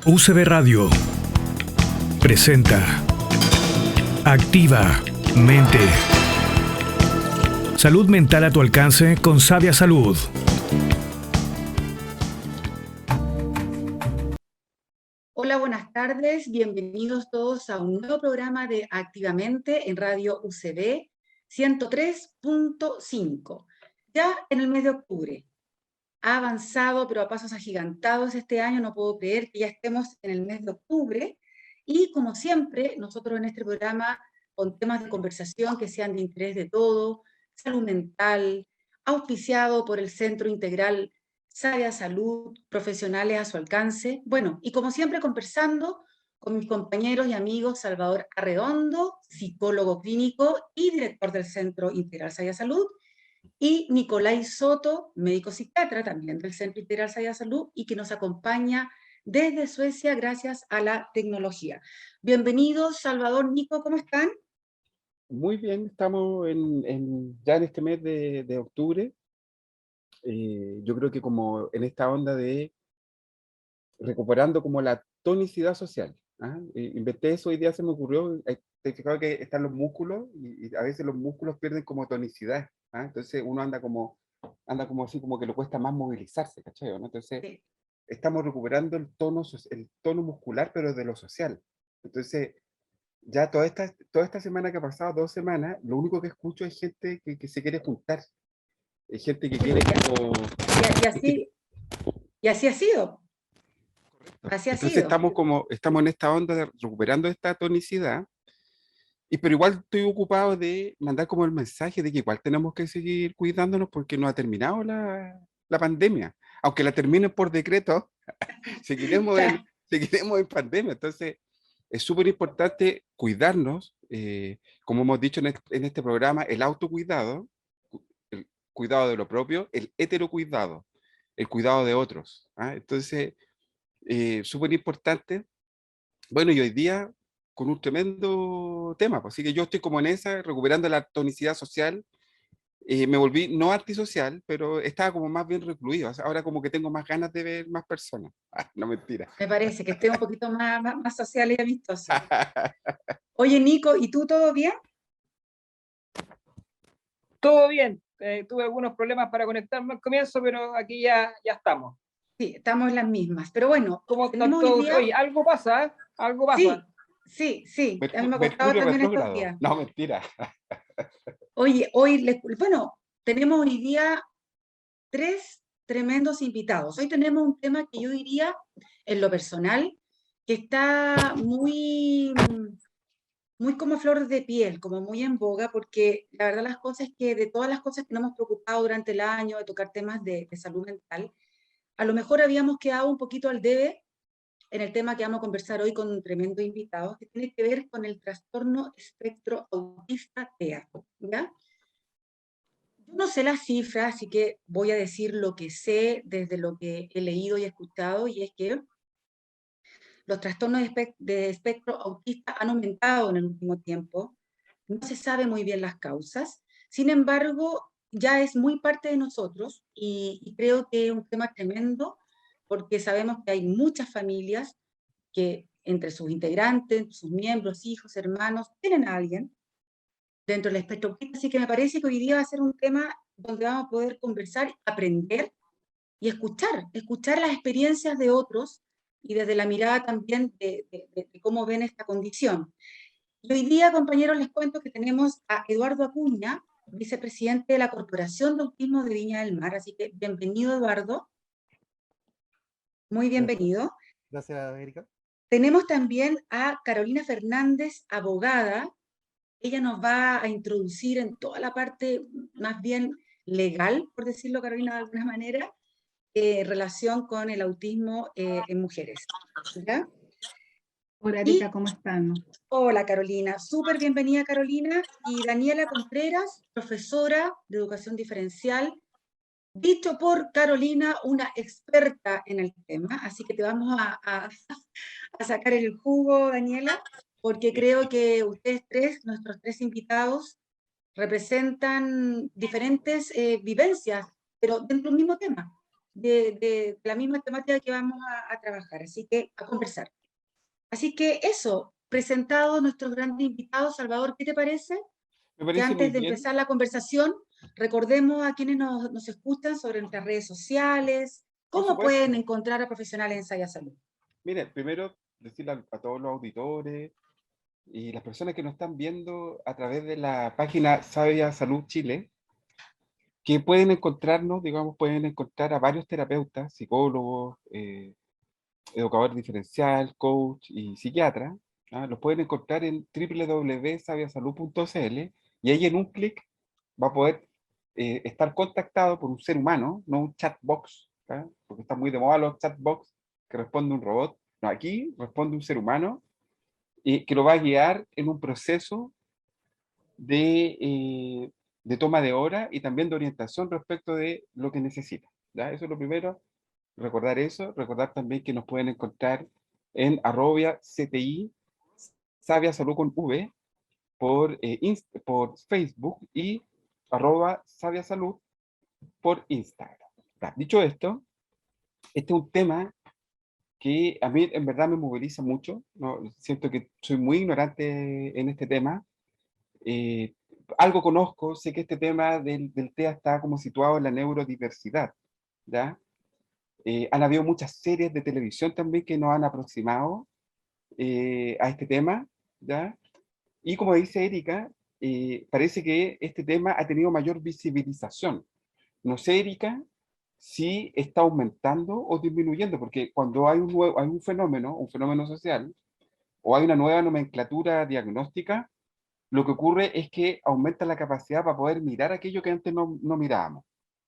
UCB Radio presenta Activa Mente. Salud mental a tu alcance con Sabia Salud. Hola, buenas tardes. Bienvenidos todos a un nuevo programa de Activamente en Radio UCB 103.5. Ya en el mes de octubre. Ha avanzado, pero a pasos agigantados este año. No puedo creer que ya estemos en el mes de octubre. Y como siempre, nosotros en este programa, con temas de conversación que sean de interés de todos, salud mental, auspiciado por el Centro Integral Sabia Salud, profesionales a su alcance. Bueno, y como siempre conversando con mis compañeros y amigos Salvador Arredondo, psicólogo clínico y director del Centro Integral Sabia Salud, y Nicolás Soto, médico psiquiatra también del Centro Integral Sabia Salud y que nos acompaña desde Suecia gracias a la tecnología. Bienvenidos, Salvador, Nico, ¿cómo están? Muy bien, estamos ya en este mes de octubre. Yo creo que como en esta onda de recuperando como la tonicidad social. ¿Ah? Inventé eso, hoy día se me ocurrió, te he fijado que están los músculos y a veces los músculos pierden como tonicidad. ¿Ah? Entonces uno anda como así, como que le cuesta más movilizarse, ¿cachai? ¿No? Entonces Sí. estamos recuperando el tono muscular, pero de lo social. Entonces ya toda esta semana que ha pasado, 2 semanas, lo único que escucho es gente que se quiere juntar. Hay gente que quiere como... Y así ha sido. Así ha Entonces sido. estamos en esta onda de recuperando esta tonicidad, pero igual estoy ocupado de mandar como el mensaje de que igual tenemos que seguir cuidándonos porque no ha terminado la pandemia. Aunque la terminen por decreto, seguiremos en pandemia. Entonces es súper importante cuidarnos, como hemos dicho en este programa, el autocuidado, el cuidado de lo propio, el heterocuidado, el cuidado de otros. ¿Ah? Entonces, súper importante. Bueno, y hoy día con un tremendo tema, pues, así que yo estoy como en esa, recuperando la tonicidad social. Me volví no antisocial, pero estaba como más bien recluido. O sea, ahora como que tengo más ganas de ver más personas. No, mentira. Me parece que esté un poquito más social y amistoso. Oye, Nico, ¿y tú todo bien? Todo bien. Tuve algunos problemas para conectarme al comienzo, pero aquí ya estamos. Sí, estamos en las mismas. Pero bueno, ¿Cómo están tenemos hoy todos? día... Oye, algo pasa, ¿eh? Algo pasa. Sí. A mí me ha costado Mercurio también estos retrógrado. días. No, mentira. Oye, bueno, tenemos hoy día 3 tremendos invitados. Hoy tenemos un tema que yo diría, en lo personal, que está muy como flor de piel, como muy en boga, porque la verdad las cosas es que de todas las cosas que nos hemos preocupado durante el año, de tocar temas de salud mental, a lo mejor habíamos quedado un poquito al debe en el tema que vamos a conversar hoy con un tremendo invitado, que tiene que ver con el trastorno espectro autista TEA, ¿ya? Yo no sé las cifras, así que voy a decir lo que sé desde lo que he leído y escuchado, y es que los trastornos de espectro autista han aumentado en el último tiempo. No se sabe muy bien las causas. Sin embargo, ya es muy parte de nosotros y creo que es un tema tremendo porque sabemos que hay muchas familias que entre sus integrantes, sus miembros, hijos, hermanos, tienen a alguien dentro del espectro autista. Así que me parece que hoy día va a ser un tema donde vamos a poder conversar, aprender y escuchar las experiencias de otros y desde la mirada también de cómo ven esta condición. Y hoy día, compañeros, les cuento que tenemos a Eduardo Acuña, vicepresidente de la Corporación de Autismo de Viña del Mar. Así que bienvenido, Eduardo. Muy bienvenido. Gracias, Erika. Tenemos también a Carolina Fernández, abogada. Ella nos va a introducir en toda la parte más bien legal, por decirlo, Carolina, de alguna manera, relación con el autismo en mujeres. ¿Ya? Hola Y Erika, ¿cómo están? hola Carolina, súper bienvenida Carolina. Y Daniela Contreras, profesora de educación diferencial, dicho por Carolina, una experta en el tema, así que te vamos a sacar el jugo, Daniela, porque creo que ustedes tres, nuestros tres invitados, representan diferentes vivencias, pero dentro de un mismo tema, de la misma temática que vamos a trabajar, así que a conversar. Así que eso, presentados nuestros grandes invitados, Salvador, ¿qué te parece? Me Que parece muy antes de bien. empezar la conversación, recordemos a quienes nos escuchan sobre nuestras redes sociales, Por cómo supuesto. pueden encontrar a profesionales en Saya Salud. Mire, primero decirle a todos los auditores y las personas que nos están viendo a través de la página Sabia Salud Chile, que pueden encontrarnos, digamos, pueden encontrar a varios terapeutas, psicólogos, educador diferencial, coach y psiquiatra. ¿Ah? Los pueden encontrar en www.sabiasalud.cl y ahí en un clic va a poder estar contactado por un ser humano, no un chatbox, ¿ah? Porque está muy de moda los chatbox que responde un robot. No, aquí responde un ser humano y que lo va a guiar en un proceso de toma de hora y también de orientación respecto de lo que necesita. ¿Ya? Eso es lo primero, recordar eso, recordar también que nos pueden encontrar en @CTI, Sabia Salud con V, por Facebook y @Sabia Salud por Instagram. Ya, dicho esto, este es un tema que a mí en verdad me moviliza mucho, ¿no? Siento que soy muy ignorante en este tema. Eh, Algo conozco, sé que este tema del TEA está como situado en la neurodiversidad, ¿ya? Han habido muchas series de televisión también que nos han aproximado a este tema, ¿ya? Y como dice Erika, parece que este tema ha tenido mayor visibilización. No sé, Erika, si está aumentando o disminuyendo, porque cuando hay un fenómeno social, o hay una nueva nomenclatura diagnóstica, lo que ocurre es que aumenta la capacidad para poder mirar aquello que antes no mirábamos.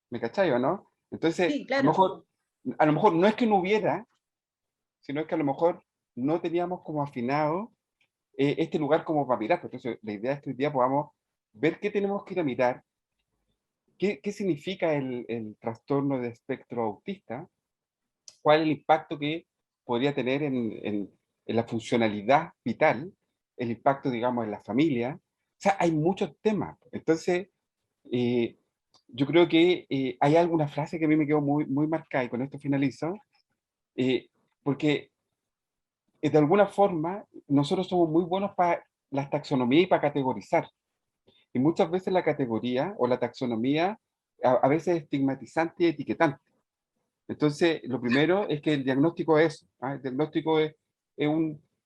¿Me cachai o no? Entonces, Sí, claro. a lo mejor no es que no hubiera, sino es que a lo mejor no teníamos como afinado este lugar como para mirar. Entonces, la idea es que hoy día podamos ver qué tenemos que ir a mirar, qué significa el trastorno de espectro autista, cuál es el impacto que podría tener en la funcionalidad vital, el impacto, digamos, en la familia. O sea, hay muchos temas. Entonces, eh, yo creo que hay alguna frase que a mí me quedó muy marcada y con esto finalizo, eh, porque de alguna forma nosotros somos muy buenos para las taxonomías y para categorizar. Y muchas veces la categoría o la taxonomía a veces es estigmatizante y etiquetante. Entonces, lo primero es que el diagnóstico es eso, ¿ah? El diagnóstico es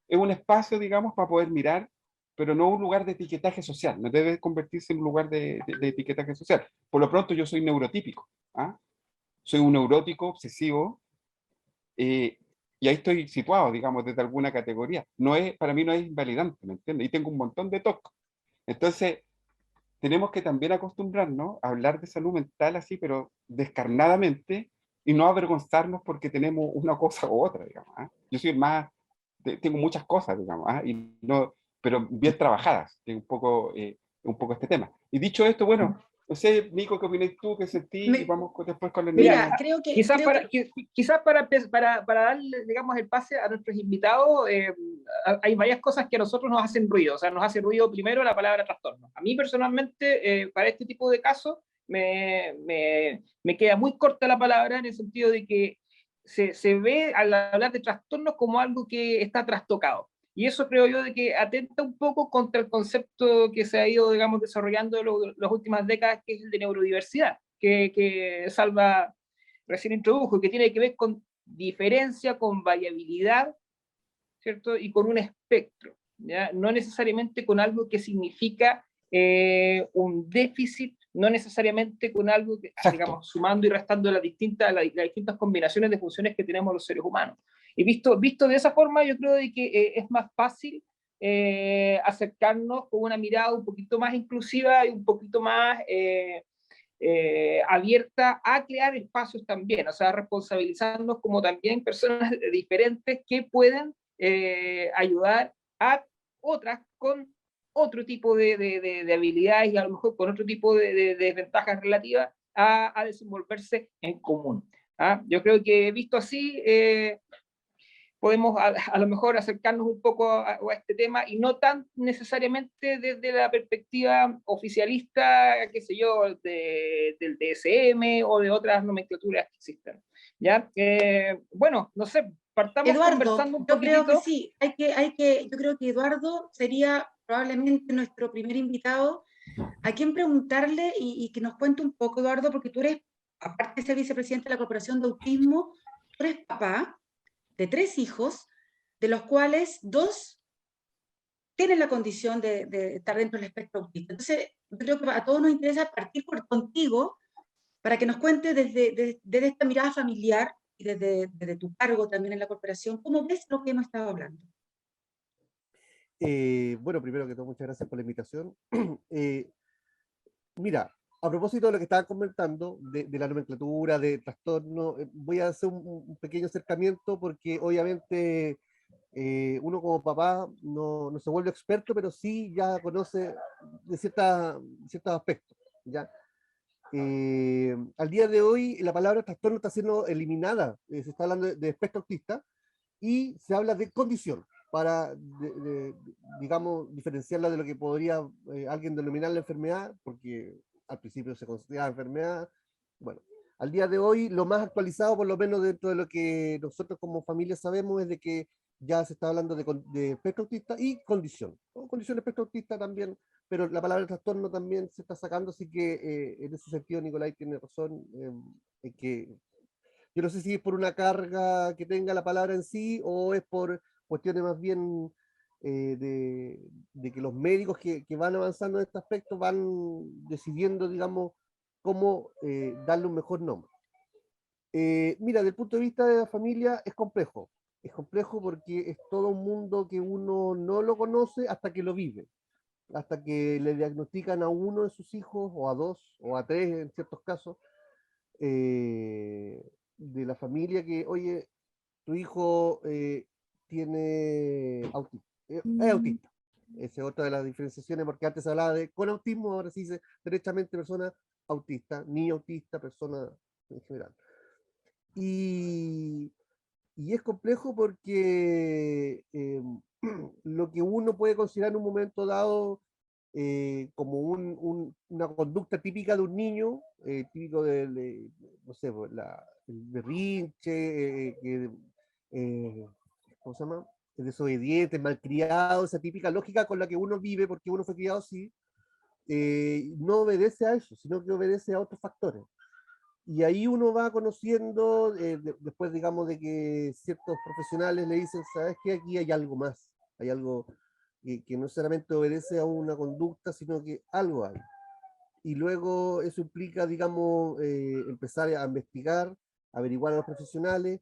es un espacio, digamos, para poder mirar, pero no un lugar de etiquetaje social, no debe convertirse en un lugar de etiquetaje social. Por lo pronto, yo soy neurotípico, ¿ah? Soy un neurótico obsesivo, eh, y ahí estoy situado, digamos, desde alguna categoría. No es, para mí no es invalidante, ¿me entiendes? Y tengo un montón de TOC. Entonces, tenemos que también acostumbrarnos a hablar de salud mental así, pero descarnadamente, y no avergonzarnos porque tenemos una cosa u otra, digamos. ¿Ah? Yo soy más, tengo muchas cosas, digamos, ¿ah? Y no, pero bien trabajadas, que es un poco este tema. Y dicho esto, bueno, no sé, Nico, ¿qué opinas tú? ¿Qué sentí? Y Me- vamos después con el Mira, niño. Mira, creo que, quizás creo que quizás para darle, digamos, el pase a nuestros invitados, hay varias cosas que a nosotros nos hacen ruido. O sea, nos hace ruido primero la palabra trastorno. A mí personalmente, para este tipo de casos, me queda muy corta la palabra en el sentido de que se ve al hablar de trastornos como algo que está trastocado. Y eso creo yo de que atenta un poco contra el concepto que se ha ido, digamos, desarrollando en las últimas décadas, que es el de neurodiversidad, que Salva recién introdujo, que tiene que ver con diferencia, con variabilidad, ¿cierto? Y con un espectro, ¿ya? No necesariamente con algo que significa un déficit, no necesariamente con algo que, Exacto. digamos, sumando y restando las distintas combinaciones de funciones que tenemos los seres humanos. Y visto de esa forma, yo creo de que es más fácil acercarnos con una mirada un poquito más inclusiva y un poquito más abierta a crear espacios también, o sea, responsabilizarnos como también personas diferentes que pueden ayudar a otras con otro tipo de habilidades y a lo mejor con otro tipo de ventajas relativas a desenvolverse en común. ¿Ah? Yo creo que visto así, podemos a lo mejor acercarnos un poco a este tema y no tan necesariamente desde la perspectiva oficialista, qué sé yo, del DSM o de otras nomenclaturas que existen. ¿Ya? Bueno, no sé, partamos Eduardo, conversando un yo creo que poquitito. sí, yo creo que Eduardo sería probablemente nuestro primer invitado a quien preguntarle y que nos cuente un poco, Eduardo, porque tú eres, aparte de ser vicepresidente de la Corporación de Autismo, tú eres papá de 3 hijos, de los cuales 2 tienen la condición de estar dentro del espectro autista. Entonces, yo creo que a todos nos interesa partir contigo para que nos cuentes desde esta mirada familiar y desde tu cargo también en la corporación, ¿cómo ves lo que hemos estado hablando? Bueno, primero que todo, muchas gracias por la invitación. Mira, a propósito de lo que estaban comentando, de la nomenclatura, de trastorno, voy a hacer un pequeño acercamiento porque obviamente uno como papá no se vuelve experto, pero sí ya conoce de ciertos aspectos, ¿ya? Al día de hoy la palabra trastorno está siendo eliminada, se está hablando de espectro autista y se habla de condición para, digamos, diferenciarla de lo que podría alguien denominar la enfermedad, porque al principio se consideraba enfermedad. Bueno, al día de hoy lo más actualizado, por lo menos dentro de lo que nosotros como familia sabemos, es de que ya se está hablando de espectro autista y condición, o condición de espectro autista también, pero la palabra trastorno también se está sacando, así que en ese sentido Nicolai tiene razón, en que yo no sé si es por una carga que tenga la palabra en sí o es por cuestiones más bien de que los médicos que van avanzando en este aspecto van decidiendo, digamos, cómo darle un mejor nombre. Mira, desde el punto de vista de la familia es complejo. Es complejo porque es todo un mundo que uno no lo conoce hasta que lo vive, hasta que le diagnostican a uno de sus hijos, o a 2, o a 3 en ciertos casos, de la familia que, oye, tu hijo tiene autismo, es autista. Esa es otra de las diferenciaciones, porque antes se hablaba de con autismo, ahora se dice derechamente persona autista, niño autista, persona en general. Y, y es complejo porque lo que uno puede considerar en un momento dado como una conducta típica de un niño, típico no sé, pues, el berrinche, eh, ¿cómo se llama? El desobediente, malcriado, esa típica lógica con la que uno vive porque uno fue criado así, no obedece a eso, sino que obedece a otros factores. Y ahí uno va conociendo, después digamos de que ciertos profesionales le dicen, ¿sabes qué? Aquí hay algo más, hay algo que no solamente obedece a una conducta, sino que algo hay. Y luego eso implica, digamos, empezar a investigar, averiguar a los profesionales.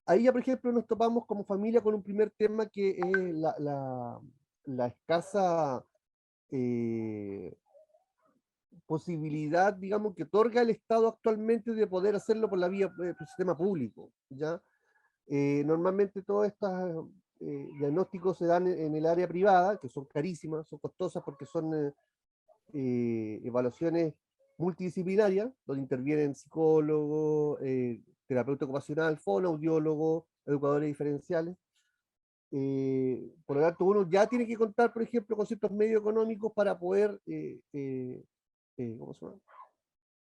Ahí ya, por ejemplo, nos topamos como familia con un primer tema que es la escasa posibilidad, digamos, que otorga el Estado actualmente de poder hacerlo por la vía del sistema público, ¿ya? Normalmente todos estos diagnósticos se dan en el área privada, que son carísimas, son costosas porque son evaluaciones multidisciplinarias, donde intervienen psicólogos, terapeuta ocupacional, fonoaudiólogo, educadores diferenciales. Por lo tanto, uno ya tiene que contar, por ejemplo, con ciertos medios económicos para poder ¿cómo se llama?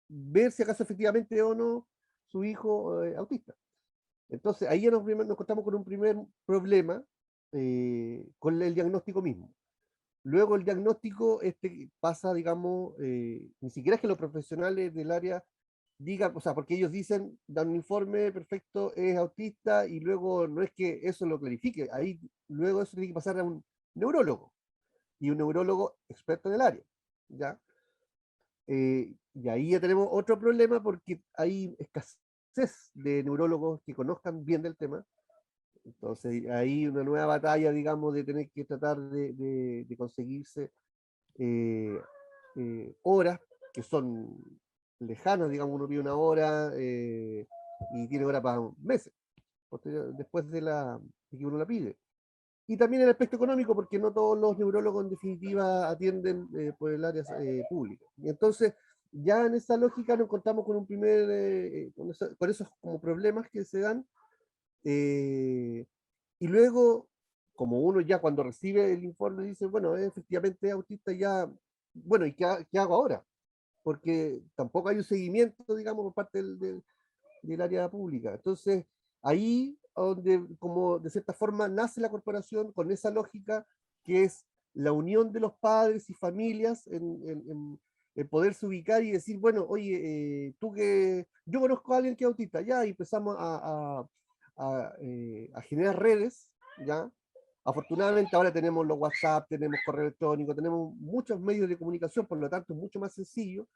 Ver si acaso efectivamente o no su hijo autista. Entonces, ahí ya nos encontramos con un primer problema con el diagnóstico mismo. Luego el diagnóstico pasa, digamos, ni siquiera es que los profesionales del área digan, o sea, porque ellos dicen, dan un informe perfecto, es autista, y luego no es que eso lo clarifique, ahí luego eso tiene que pasar a un neurólogo, y un neurólogo experto en el área, ¿ya? Y ahí ya tenemos otro problema porque hay escasez de neurólogos que conozcan bien del tema. Entonces hay una nueva batalla, digamos, de tener que tratar de conseguirse horas que son lejanas, digamos, uno pide una hora y tiene hora para meses, después de que uno la pide. Y también el aspecto económico, porque no todos los neurólogos en definitiva atienden por el área pública. Y entonces, ya en esa lógica nos encontramos con un primer, con esos como problemas que se dan, Y luego, como uno ya cuando recibe el informe dice, bueno, efectivamente es autista, ya, bueno, ¿y qué hago ahora? Porque tampoco hay un seguimiento, digamos, por parte del área pública. Entonces, ahí donde, como de cierta forma, nace la corporación con esa lógica que es la unión de los padres y familias en poderse ubicar y decir, bueno, oye, yo conozco a alguien que es autista, ya, y empezamos a generar redes, ya. Afortunadamente ahora tenemos los WhatsApp, tenemos correo electrónico, tenemos muchos medios de comunicación, por lo tanto es mucho más sencillo,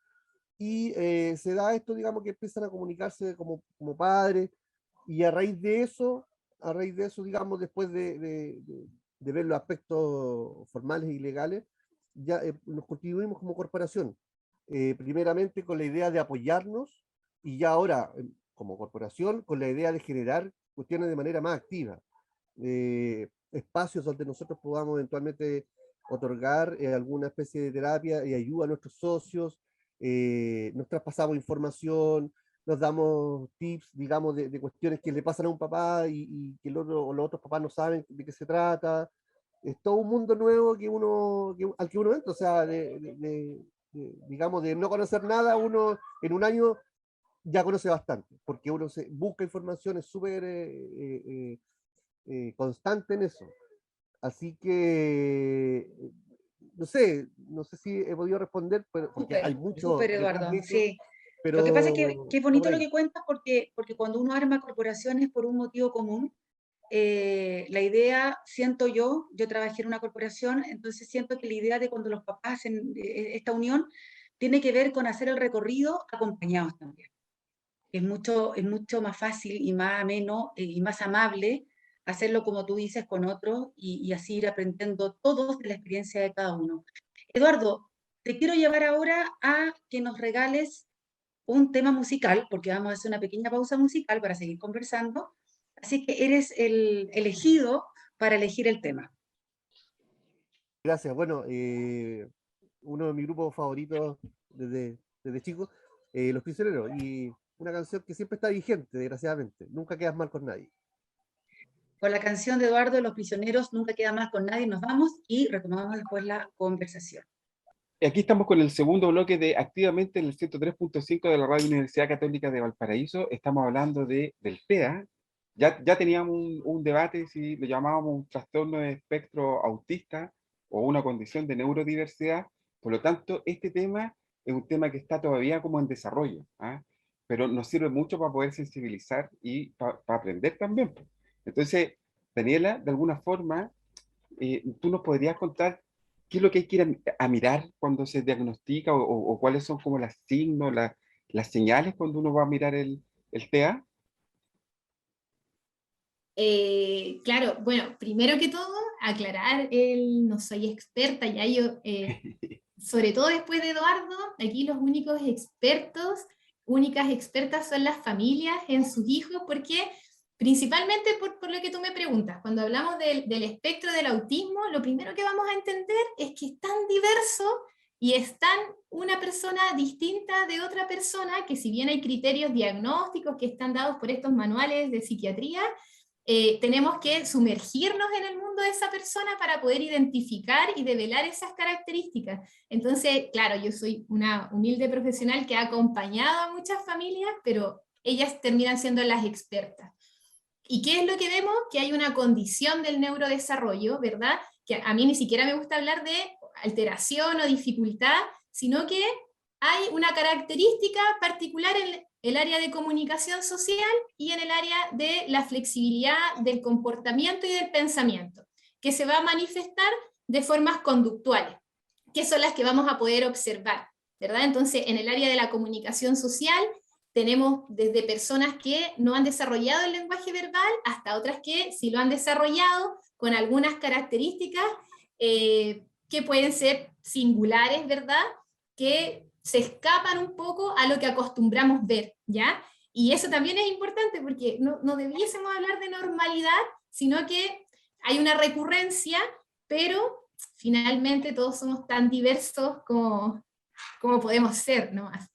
y se da esto, digamos, que empiezan a comunicarse como padres, y a raíz de eso, digamos, después de ver los aspectos formales y legales, ya nos constituimos como corporación, primeramente con la idea de apoyarnos, y ya ahora, como corporación, con la idea de generar cuestiones de manera más activa, espacios donde nosotros podamos eventualmente otorgar alguna especie de terapia y ayuda a nuestros socios, nos traspasamos información, nos damos tips, digamos, de cuestiones que le pasan a un papá y que o los otros papás no saben de qué se trata. Es todo un mundo nuevo al que uno entra, o sea, digamos, de no conocer nada, uno en un año ya conoce bastante, porque uno busca información, es súper constante en eso. Así que, no sé si he podido responder, pero, porque hay mucho Súper, detrás Eduardo, de eso, sí. Lo que pasa es que pero es va por bonito lo ahí. que cuentas porque cuando uno arma corporaciones por un motivo común, la idea, siento yo trabajé en una corporación, entonces siento que la idea de cuando los papás hacen esta unión tiene que ver con hacer el recorrido acompañados también. Es mucho más fácil y más ameno y más amable hacerlo como tú dices con otros y así ir aprendiendo todos de la experiencia de cada uno. Eduardo, te quiero llevar ahora a que nos regales un tema musical, porque vamos a hacer una pequeña pausa musical para seguir conversando. Así que eres el elegido para elegir el tema. Gracias. Bueno, uno de mis grupos favoritos desde chico, Los Prisioneros, y una canción que siempre está vigente, desgraciadamente. Nunca quedas mal con nadie. Con la canción de Eduardo de Los Prisioneros, Nunca queda más con nadie, nos vamos y retomamos después la conversación. Aquí estamos con el segundo bloque de Activamente en el 103.5 de la Radio Universidad Católica de Valparaíso. Estamos hablando del TEA. Ya teníamos un debate si lo llamábamos un trastorno de espectro autista o una condición de neurodiversidad. Por lo tanto, este tema es un tema que está todavía como en desarrollo, ¿ah? Pero nos sirve mucho para poder sensibilizar y para aprender también. Entonces, Daniela, de alguna forma, ¿tú nos podrías contar qué es lo que hay que ir a mirar cuando se diagnostica o cuáles son como los signos, las señales cuando uno va a mirar el TEA? Claro, bueno, primero que todo, aclarar, no soy experta, ya yo, sobre todo después de Eduardo, aquí los únicos expertos, únicas expertas son las familias en sus hijos, porque principalmente por lo que tú me preguntas, cuando hablamos del espectro del autismo, lo primero que vamos a entender es que es tan diverso y es tan una persona distinta de otra persona, que si bien hay criterios diagnósticos que están dados por estos manuales de psiquiatría, tenemos que sumergirnos en el mundo de esa persona para poder identificar y develar esas características. Entonces, claro, yo soy una humilde profesional que ha acompañado a muchas familias, pero ellas terminan siendo las expertas. ¿Y qué es lo que vemos? Que hay una condición del neurodesarrollo, ¿verdad? Que a mí ni siquiera me gusta hablar de alteración o dificultad, sino que hay una característica particular en el área de comunicación social y en el área de la flexibilidad del comportamiento y del pensamiento, que se va a manifestar de formas conductuales, que son las que vamos a poder observar, ¿verdad? Entonces, en el área de la comunicación social, tenemos desde personas que no han desarrollado el lenguaje verbal hasta otras que sí lo han desarrollado con algunas características que pueden ser singulares, ¿verdad? Que se escapan un poco a lo que acostumbramos ver, ¿ya? Y eso también es importante porque no debiésemos hablar de normalidad, sino que hay una recurrencia, pero finalmente todos somos tan diversos como podemos ser nomás.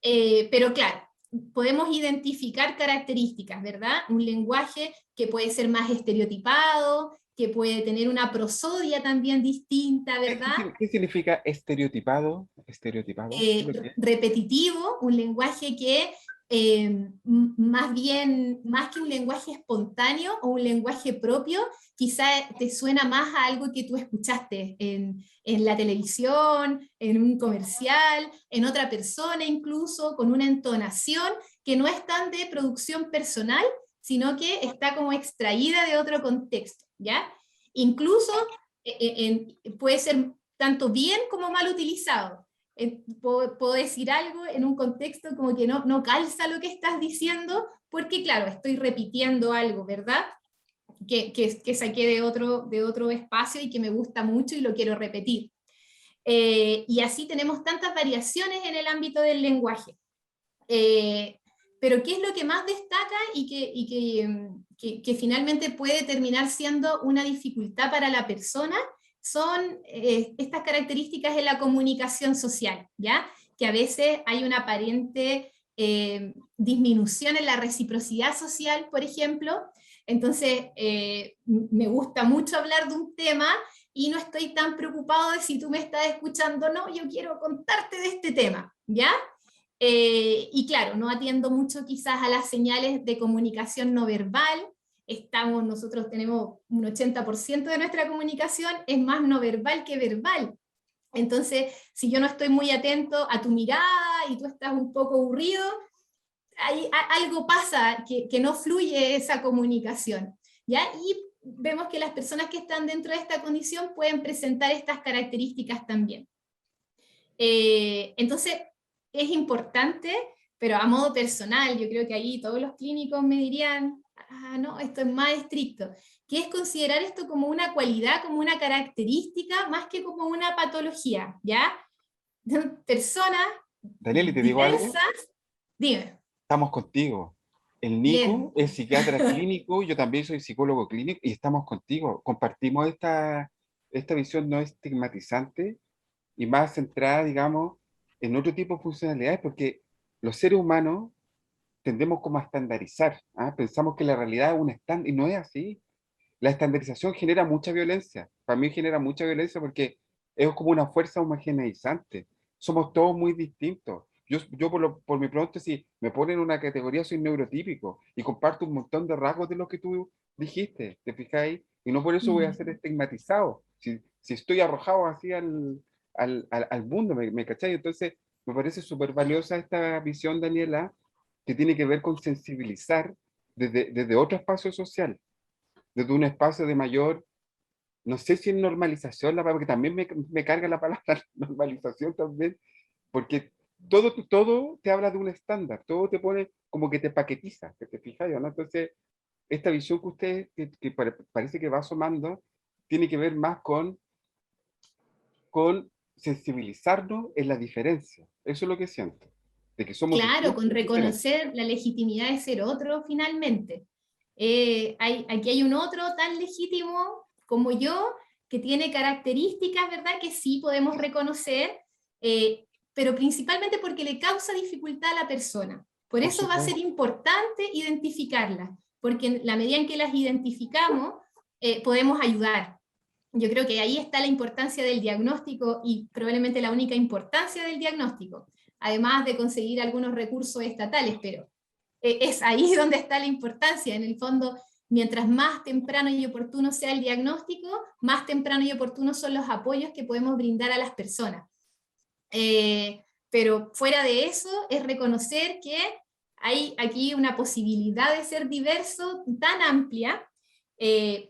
Pero claro, podemos identificar características, ¿verdad? Un lenguaje que puede ser más estereotipado, que puede tener una prosodia también distinta, ¿verdad? ¿Qué significa estereotipado? ¿Estereotipado? ¿Qué es lo que es? Repetitivo, un lenguaje que más bien, más que un lenguaje espontáneo o un lenguaje propio, quizá te suena más a algo que tú escuchaste en la televisión, en un comercial, en otra persona incluso, con una entonación que no es tan de producción personal, sino que está como extraída de otro contexto, ¿ya? Incluso puede ser tanto bien como mal utilizado. Puedo decir algo en un contexto como que no calza lo que estás diciendo, porque claro, estoy repitiendo algo, ¿verdad? Que saqué de otro espacio y que me gusta mucho y lo quiero repetir. Y así tenemos tantas variaciones en el ámbito del lenguaje. Pero ¿qué es lo que más destaca y que finalmente puede terminar siendo una dificultad para la persona? Son estas características de la comunicación social, ¿ya? Que a veces hay una aparente disminución en la reciprocidad social, por ejemplo. Entonces, me gusta mucho hablar de un tema y no estoy tan preocupado de si tú me estás escuchando, no, yo quiero contarte de este tema, ¿ya? Y claro, no atiendo mucho quizás a las señales de comunicación no verbal. Nosotros tenemos un 80% de nuestra comunicación es más no verbal que verbal. Entonces, si yo no estoy muy atento a tu mirada y tú estás un poco aburrido, algo pasa que no fluye esa comunicación, ¿ya? Y vemos que las personas que están dentro de esta condición pueden presentar estas características también. Entonces, es importante, pero a modo personal, yo creo que ahí todos los clínicos me dirían, no, esto es más estricto, que es considerar esto como una cualidad, como una característica, más que como una patología, ¿ya? Personas Daniel, ¿y te digo algo? diversas, dime. Estamos contigo. El Bien. Nico es psiquiatra clínico, yo también soy psicólogo clínico y estamos contigo. Compartimos esta visión no estigmatizante y más centrada, digamos, en otro tipo de funcionalidades, porque los seres humanos tendemos como a estandarizar. ¿Ah? Pensamos que la realidad es un estándar y no es así. La estandarización genera mucha violencia. Para mí genera mucha violencia porque es como una fuerza homogeneizante. Somos todos muy distintos. Yo por mi pronto, si me ponen en una categoría, soy neurotípico y comparto un montón de rasgos de lo que tú dijiste, ¿te fijáis? Y no por eso voy a ser estigmatizado. Si estoy arrojado así al mundo, ¿me cachai? Entonces, me parece súper valiosa esta visión, Daniela, que tiene que ver con sensibilizar desde otro espacio social, desde un espacio de mayor, no sé si en normalización, porque también me carga la palabra normalización también, porque todo te habla de un estándar, todo te pone como que te paquetiza, que te fijas, ¿no? Entonces, esta visión que usted, que parece que va asomando, tiene que ver más con sensibilizarnos en la diferencia. Eso es lo que siento, de que somos Claro, con diferentes. reconocer la legitimidad de ser otro finalmente. Aquí hay un otro tan legítimo como yo, que tiene características, ¿verdad?, que sí podemos reconocer, pero principalmente porque le causa dificultad a la persona. Por eso va a ser importante identificarlas, porque en la medida en que las identificamos, podemos ayudar. Yo creo que ahí está la importancia del diagnóstico y probablemente la única importancia del diagnóstico, además de conseguir algunos recursos estatales, pero es ahí donde está la importancia. En el fondo, mientras más temprano y oportuno sea el diagnóstico, más temprano y oportuno son los apoyos que podemos brindar a las personas. Pero fuera de eso, es reconocer que hay aquí una posibilidad de ser diverso tan amplia.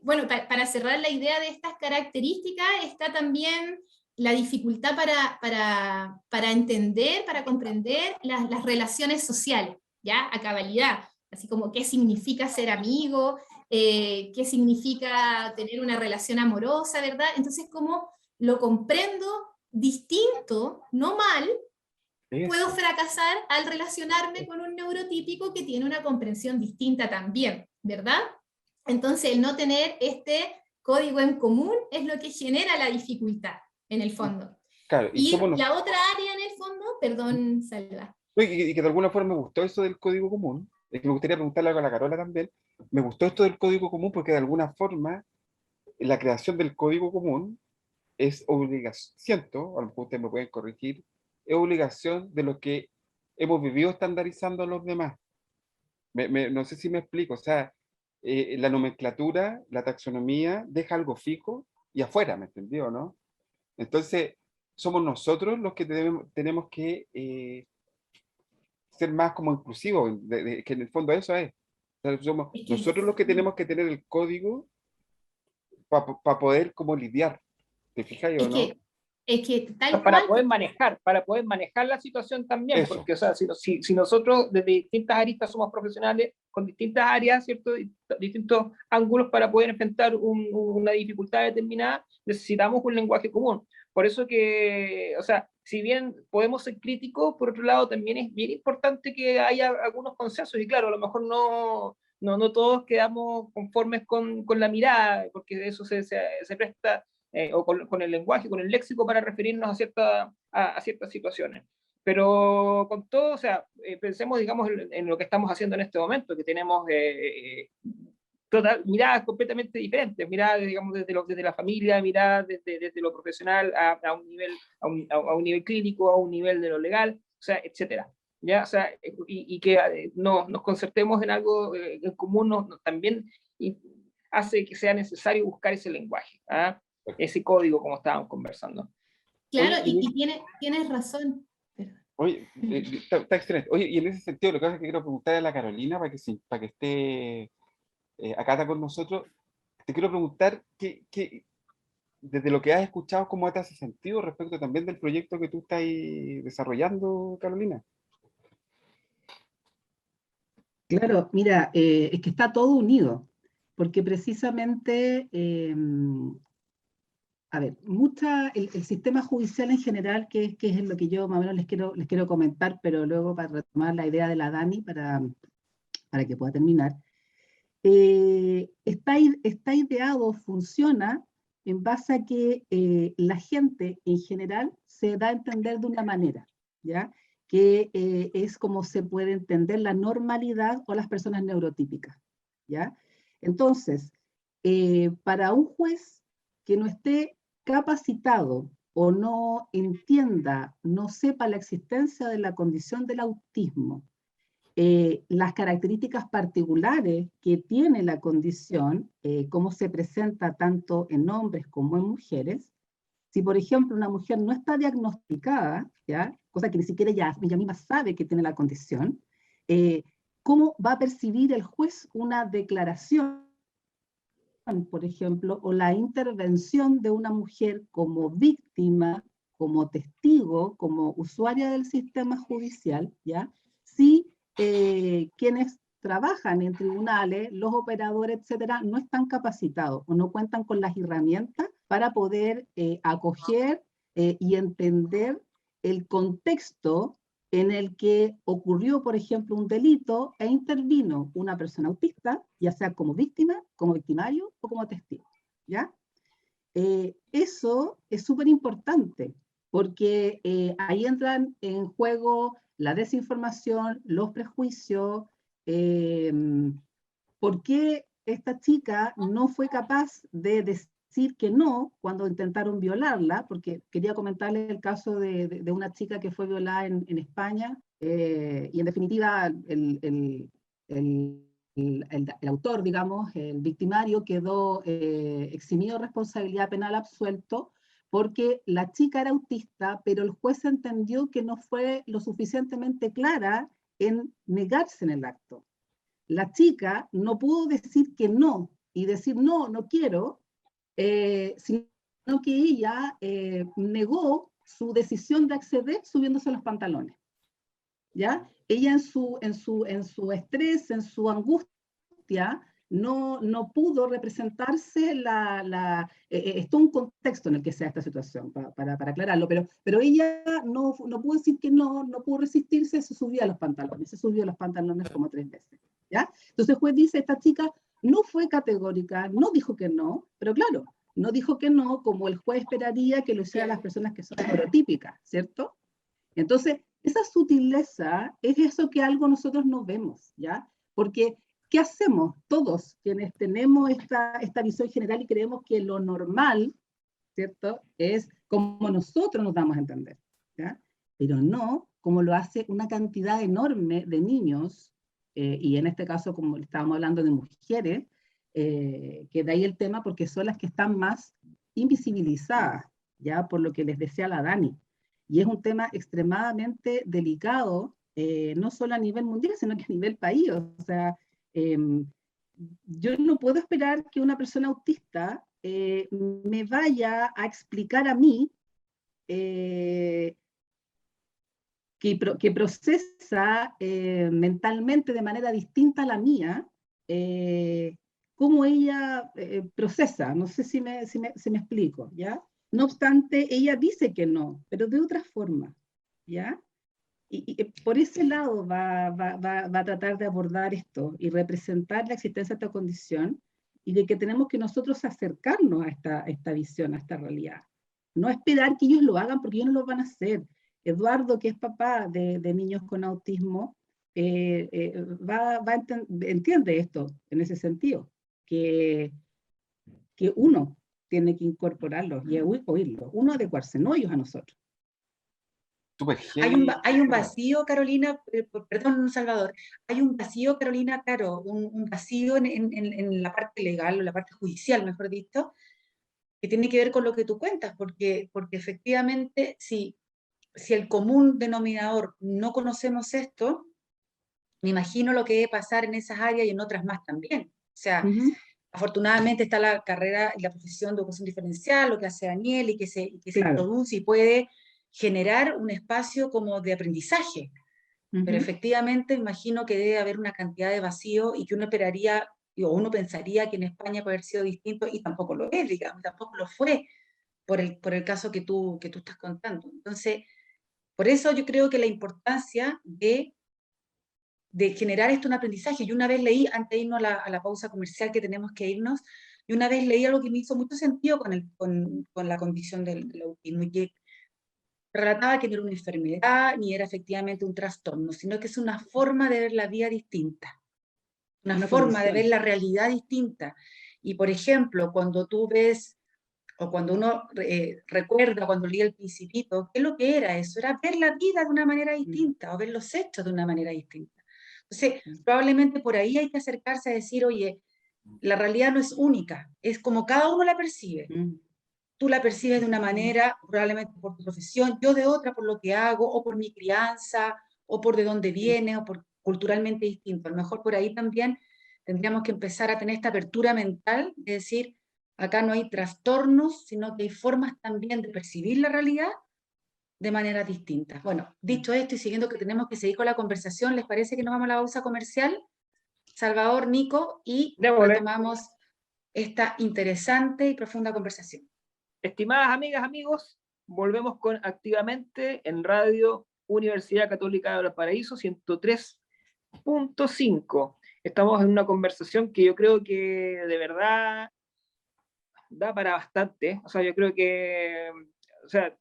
Bueno, para cerrar la idea de estas características, está también la dificultad para entender, para comprender las relaciones sociales, ¿ya? A cabalidad, así como qué significa ser amigo, qué significa tener una relación amorosa, ¿verdad? Entonces, como lo comprendo distinto, no mal, puedo fracasar al relacionarme con un neurotípico que tiene una comprensión distinta también, ¿verdad? Entonces, el no tener este código en común es lo que genera la dificultad, en el fondo. Claro, y la otra área, en el fondo, perdón, Salva, No, y que de alguna forma me gustó eso del código común. Es que me gustaría preguntarle algo a la Carola también. Me gustó esto del código común porque de alguna forma la creación del código común es obligación, siento, a lo mejor ustedes me pueden corregir, es obligación de lo que hemos vivido estandarizando a los demás. No sé si me explico, o sea, la nomenclatura, la taxonomía deja algo fijo y afuera, ¿me entendió, no? Entonces, somos nosotros los que tenemos que ser más como inclusivos, que en el fondo eso es. O sea, somos Es que nosotros los que sí. tenemos que tener el código para poder como lidiar. ¿Te fijas o Es no? que, es que tal cual, Para poder manejar la situación también, Eso, porque o sea, si nosotros desde distintas aristas somos profesionales con distintas áreas, ¿cierto? Distintos ángulos para poder enfrentar una dificultad determinada, necesitamos un lenguaje común. Por eso que, o sea, si bien podemos ser críticos, por otro lado también es bien importante que haya algunos consensos, y claro, a lo mejor no todos quedamos conformes con la mirada, porque de eso se presta o con el lenguaje, con el léxico para referirnos a ciertas situaciones. Pero con todo, o sea, pensemos, digamos, en lo que estamos haciendo en este momento, que tenemos miradas completamente diferentes, miradas, digamos, desde la familia, miradas desde lo profesional a un nivel, a un nivel clínico, a un nivel de lo legal, o sea, etcétera. ¿Ya? O sea, y que nos concertemos en algo en común también hace que sea necesario buscar ese lenguaje, ¿ah? Ese código, como estábamos conversando. claro, Oye, y tienes razón. oye, está excelente. Oye, y en ese sentido, lo que pasa es que quiero preguntarle a la Carolina para que esté acá está con nosotros. Te quiero preguntar desde lo que has escuchado, ¿cómo te hace sentido respecto también del proyecto que tú estás ahí desarrollando, Carolina? Claro, mira, es que está todo unido, porque precisamente, a ver, el sistema judicial en general, que es lo que yo más o menos les quiero comentar, pero luego para retomar la idea de la Dani, para que pueda terminar, está ideado, funciona en base a que la gente en general se da a entender de una manera, ¿ya? Que es como se puede entender la normalidad o las personas neurotípicas, ¿ya? Entonces, para un juez que no esté capacitado o no entienda, no sepa la existencia de la condición del autismo, las características particulares que tiene la condición, cómo se presenta tanto en hombres como en mujeres. Si, por ejemplo, una mujer no está diagnosticada, ¿ya? Cosa que ni siquiera ella misma sabe que tiene la condición, ¿cómo va a percibir el juez una declaración, por ejemplo, o la intervención de una mujer como víctima, como testigo, como usuaria del sistema judicial, ¿ya? Si quienes trabajan en tribunales, los operadores, etcétera, no están capacitados o no cuentan con las herramientas para poder acoger y entender el contexto en el que ocurrió, por ejemplo, un delito e intervino una persona autista, ya sea como víctima, como victimario o como testigo, ¿ya? Eso es súper importante, porque ahí entran en juego la desinformación, los prejuicios. ¿Por qué esta chica no fue capaz de decir que no cuando intentaron violarla? Porque quería comentarle el caso de una chica que fue violada en España, y en definitiva el autor, digamos, el victimario, quedó eximido de responsabilidad penal, absuelto, porque la chica era autista, pero el juez entendió que no fue lo suficientemente clara en negarse en el acto. La chica no pudo decir que no y decir no, no quiero, sino que ella negó su decisión de acceder subiéndose los pantalones. ¿Ya? Ella en su estrés, en su angustia, no pudo representarse es todo un contexto en el que se da esta situación, para aclararlo, pero ella no pudo decir que no pudo resistirse, se subió a los pantalones como 3 veces, ¿ya? Entonces el juez dice, esta chica no fue categórica, no dijo que no, pero claro, no dijo que no como el juez esperaría que lo hicieran las personas que son neurotípicas, ¿cierto? Entonces, esa sutileza es eso que algo nosotros no vemos, ¿ya? Porque, ¿qué hacemos? Todos quienes tenemos esta visión general y creemos que lo normal, ¿cierto?, es como nosotros nos damos a entender, ¿ya? Pero no como lo hace una cantidad enorme de niños, y en este caso, como estábamos hablando de mujeres, que de ahí el tema, porque son las que están más invisibilizadas, ya por lo que les decía la Dani. Y es un tema extremadamente delicado, no solo a nivel mundial, sino que a nivel país. O sea, yo no puedo esperar que una persona autista me vaya a explicar a mí que procesa mentalmente de manera distinta a la mía, cómo ella procesa. No sé si me explico, ¿ya? No obstante, ella dice que no, pero de otra forma, ¿ya? Y por ese lado va a tratar de abordar esto y representar la existencia de esta condición y de que tenemos que nosotros acercarnos a esta visión, a esta realidad. No esperar que ellos lo hagan porque ellos no lo van a hacer. Eduardo, que es papá de niños con autismo, entiende esto en ese sentido, que uno tiene que incorporarlo y oírlo, uno adecuarse, no ellos a nosotros. Hay un vacío, Carolina, perdón, Salvador, hay un vacío, Carolina, Caro, un vacío en la parte legal, o la parte judicial, mejor dicho, que tiene que ver con lo que tú cuentas, porque efectivamente, si el común denominador no conocemos esto, me imagino lo que debe pasar en esas áreas y en otras más también. O sea, afortunadamente está la carrera y la profesión de educación diferencial, lo que hace Daniel, y que se introduce y puede generar un espacio como de aprendizaje. Pero efectivamente imagino que debe haber una cantidad de vacío y que uno esperaría, o uno pensaría que en España puede haber sido distinto, y tampoco lo es, digamos, tampoco lo fue por el caso que tú estás contando. Entonces, por eso yo creo que la importancia de generar esto un aprendizaje. Yo una vez leí, antes de irnos a la pausa comercial que tenemos que irnos, y una vez leí algo que me hizo mucho sentido con la condición del autismo, y que relataba que no era una enfermedad, ni era efectivamente un trastorno, sino que es una forma de ver la vida distinta, una forma de ver la realidad distinta. Y por ejemplo, cuando tú ves, o cuando uno recuerda cuando leía El Principito, ¿qué es lo que era eso? Era ver la vida de una manera distinta, o ver los hechos de una manera distinta. Entonces, probablemente por ahí hay que acercarse a decir, oye, la realidad no es única, es como cada uno la percibe. Tú la percibes de una manera, probablemente por tu profesión, yo de otra por lo que hago, o por mi crianza, o por de dónde vienes, o por culturalmente distinto. A lo mejor por ahí también tendríamos que empezar a tener esta apertura mental, de decir, acá no hay trastornos, sino que hay formas también de percibir la realidad de maneras distintas. Bueno, dicho esto y siguiendo que tenemos que seguir con la conversación, ¿les parece que nos vamos a la pausa comercial? Salvador, Nico, y retomamos esta interesante y profunda conversación. Estimadas amigas, amigos, volvemos con Activamente en Radio Universidad Católica de Valparaíso 103.5. Estamos en una conversación que yo creo que de verdad da para bastante. O sea, yo creo que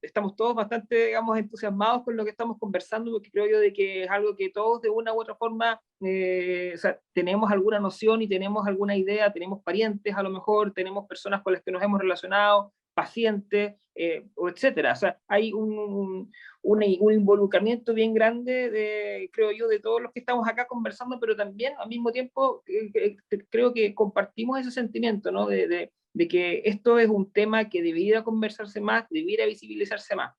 estamos todos bastante, digamos, entusiasmados con lo que estamos conversando, porque creo yo de que es algo que todos de una u otra forma tenemos alguna noción y tenemos alguna idea, tenemos parientes a lo mejor, tenemos personas con las que nos hemos relacionado, pacientes, etcétera. O sea, hay un involucramiento bien grande, creo yo, de todos los que estamos acá conversando, pero también al mismo tiempo creo que compartimos ese sentimiento, ¿no? De que esto es un tema que debiera conversarse más, debiera visibilizarse más.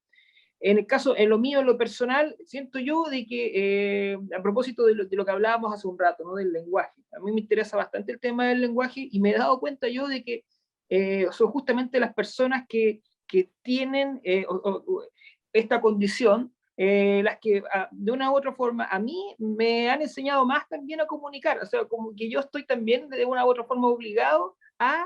En lo mío, en lo personal, siento yo de que, a propósito de lo que hablábamos hace un rato, ¿no? Del lenguaje, a mí me interesa bastante el tema del lenguaje y me he dado cuenta yo de que son justamente las personas que tienen esta condición, las que de una u otra forma a mí me han enseñado más también a comunicar, o sea, como que yo estoy también de una u otra forma obligado a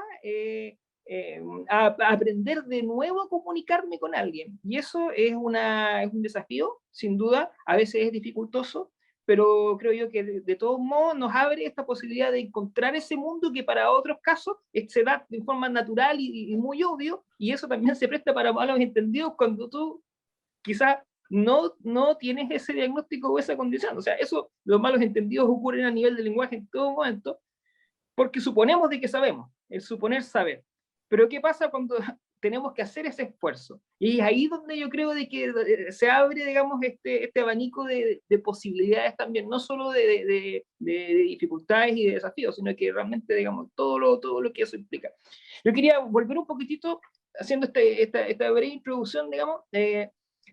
aprender de nuevo a comunicarme con alguien. Y eso es un desafío, sin duda, a veces es dificultoso, pero creo yo que de todos modos nos abre esta posibilidad de encontrar ese mundo que para otros casos se da de forma natural y muy obvio, y eso también se presta para malos entendidos cuando tú quizás no tienes ese diagnóstico o esa condición. O sea, eso, los malos entendidos ocurren a nivel del lenguaje en todo momento, porque suponemos de que sabemos, el suponer saber. Pero ¿qué pasa cuando tenemos que hacer ese esfuerzo? Y es ahí donde yo creo de que se abre, digamos, este abanico de posibilidades también, no solo de dificultades y de desafíos, sino que realmente, digamos, todo lo que eso implica. Yo quería volver un poquitito, haciendo esta breve introducción, digamos,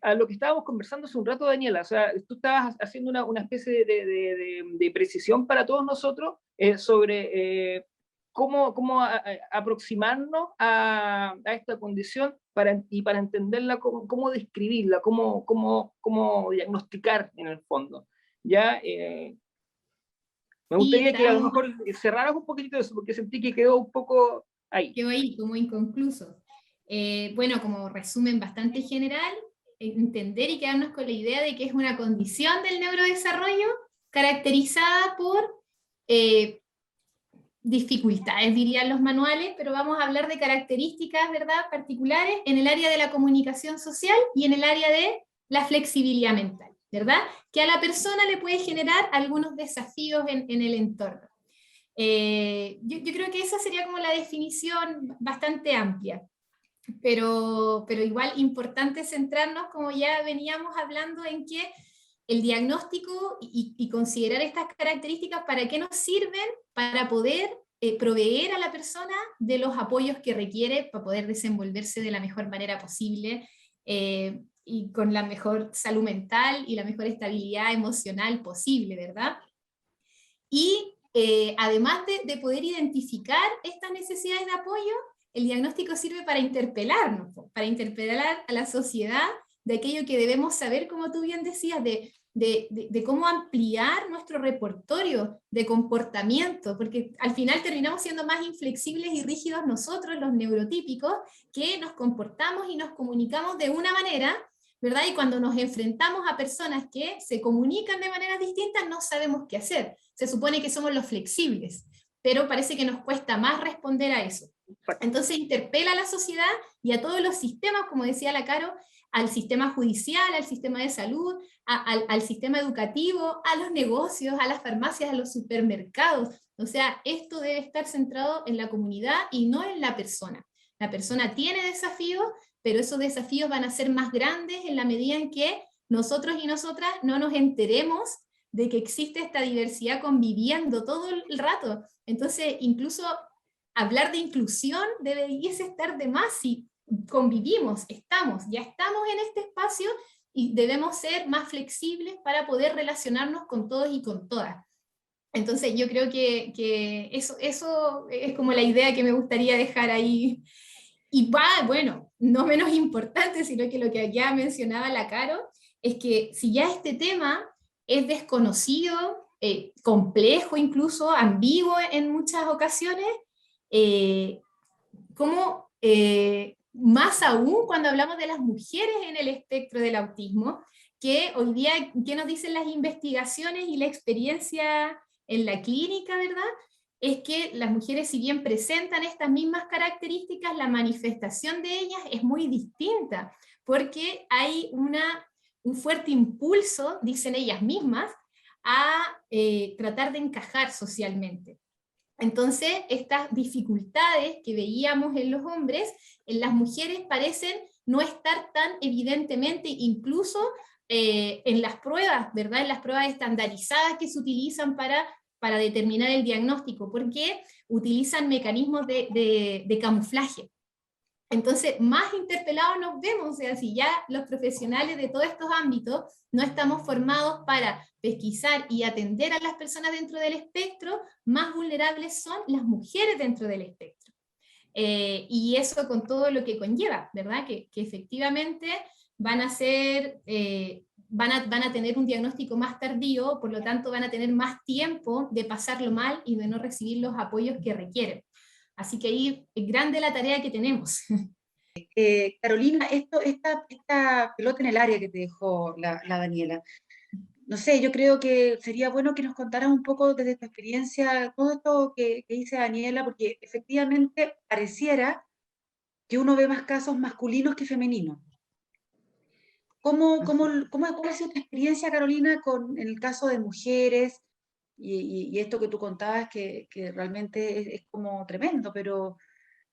a lo que estábamos conversando hace un rato, Daniela. O sea, tú estabas haciendo una especie de precisión para todos nosotros sobre cómo aproximarnos a esta condición para entenderla, cómo describirla, cómo diagnosticar en el fondo. ¿Ya? Me gustaría que a lo mejor cerraras un poquitito eso, porque sentí que quedó un poco ahí. Quedó ahí, como inconcluso. Bueno, como resumen bastante general, entender y quedarnos con la idea de que es una condición del neurodesarrollo caracterizada por dificultades, dirían los manuales, pero vamos a hablar de características, ¿verdad?, particulares en el área de la comunicación social y en el área de la flexibilidad mental, ¿verdad?, que a la persona le puede generar algunos desafíos en el entorno. Yo creo que esa sería como la definición bastante amplia. Pero igual importante centrarnos, como ya veníamos hablando, en que el diagnóstico y considerar estas características, ¿para qué nos sirven? Para poder proveer a la persona de los apoyos que requiere para poder desenvolverse de la mejor manera posible y con la mejor salud mental y la mejor estabilidad emocional posible, ¿verdad? Y además de poder identificar estas necesidades de apoyo, el diagnóstico sirve para interpelarnos, para interpelar a la sociedad de aquello que debemos saber, como tú bien decías, de cómo ampliar nuestro repertorio de comportamiento, porque al final terminamos siendo más inflexibles y rígidos nosotros, los neurotípicos, que nos comportamos y nos comunicamos de una manera, ¿verdad? Y cuando nos enfrentamos a personas que se comunican de maneras distintas, no sabemos qué hacer. Se supone que somos los flexibles, pero parece que nos cuesta más responder a eso. Entonces interpela a la sociedad y a todos los sistemas, como decía la Caro, al sistema judicial, al sistema de salud, al sistema educativo, a los negocios, a las farmacias, a los supermercados. O sea, esto debe estar centrado en la comunidad y no en la persona. La persona tiene desafíos, pero esos desafíos van a ser más grandes en la medida en que nosotros y nosotras no nos enteremos de que existe esta diversidad conviviendo todo el rato. Entonces, incluso hablar de inclusión debería estar de más si convivimos, ya estamos en este espacio y debemos ser más flexibles para poder relacionarnos con todos y con todas. Entonces yo creo que eso es como la idea que me gustaría dejar ahí. Y bueno, no menos importante, sino que lo que ya mencionaba la Caro, es que si ya este tema es desconocido, complejo incluso, ambiguo en muchas ocasiones, como más aún cuando hablamos de las mujeres en el espectro del autismo, que hoy día, ¿qué nos dicen las investigaciones y la experiencia en la clínica, verdad? Es que las mujeres, si bien presentan estas mismas características, la manifestación de ellas es muy distinta, porque hay un fuerte impulso, dicen ellas mismas, a tratar de encajar socialmente. Entonces, estas dificultades que veíamos en los hombres, en las mujeres parecen no estar tan evidentemente, incluso en las pruebas, ¿verdad? En las pruebas estandarizadas que se utilizan para determinar el diagnóstico, porque utilizan mecanismos de camuflaje. Entonces, más interpelados nos vemos, o sea, si ya los profesionales de todos estos ámbitos no estamos formados para pesquisar y atender a las personas dentro del espectro, más vulnerables son las mujeres dentro del espectro. Y eso con todo lo que conlleva, ¿verdad? Que efectivamente van a ser, van a tener un diagnóstico más tardío, por lo tanto van a tener más tiempo de pasarlo mal y de no recibir los apoyos que requieren. Así que ahí es grande la tarea que tenemos. Carolina, esta pelota en el área que te dejó la Daniela, no sé, yo creo que sería bueno que nos contaras un poco desde tu experiencia todo esto que dice Daniela, porque efectivamente pareciera que uno ve más casos masculinos que femeninos. ¿Cómo ha sido tu experiencia, Carolina, en el caso de mujeres? Y esto que tú contabas que realmente es como tremendo, pero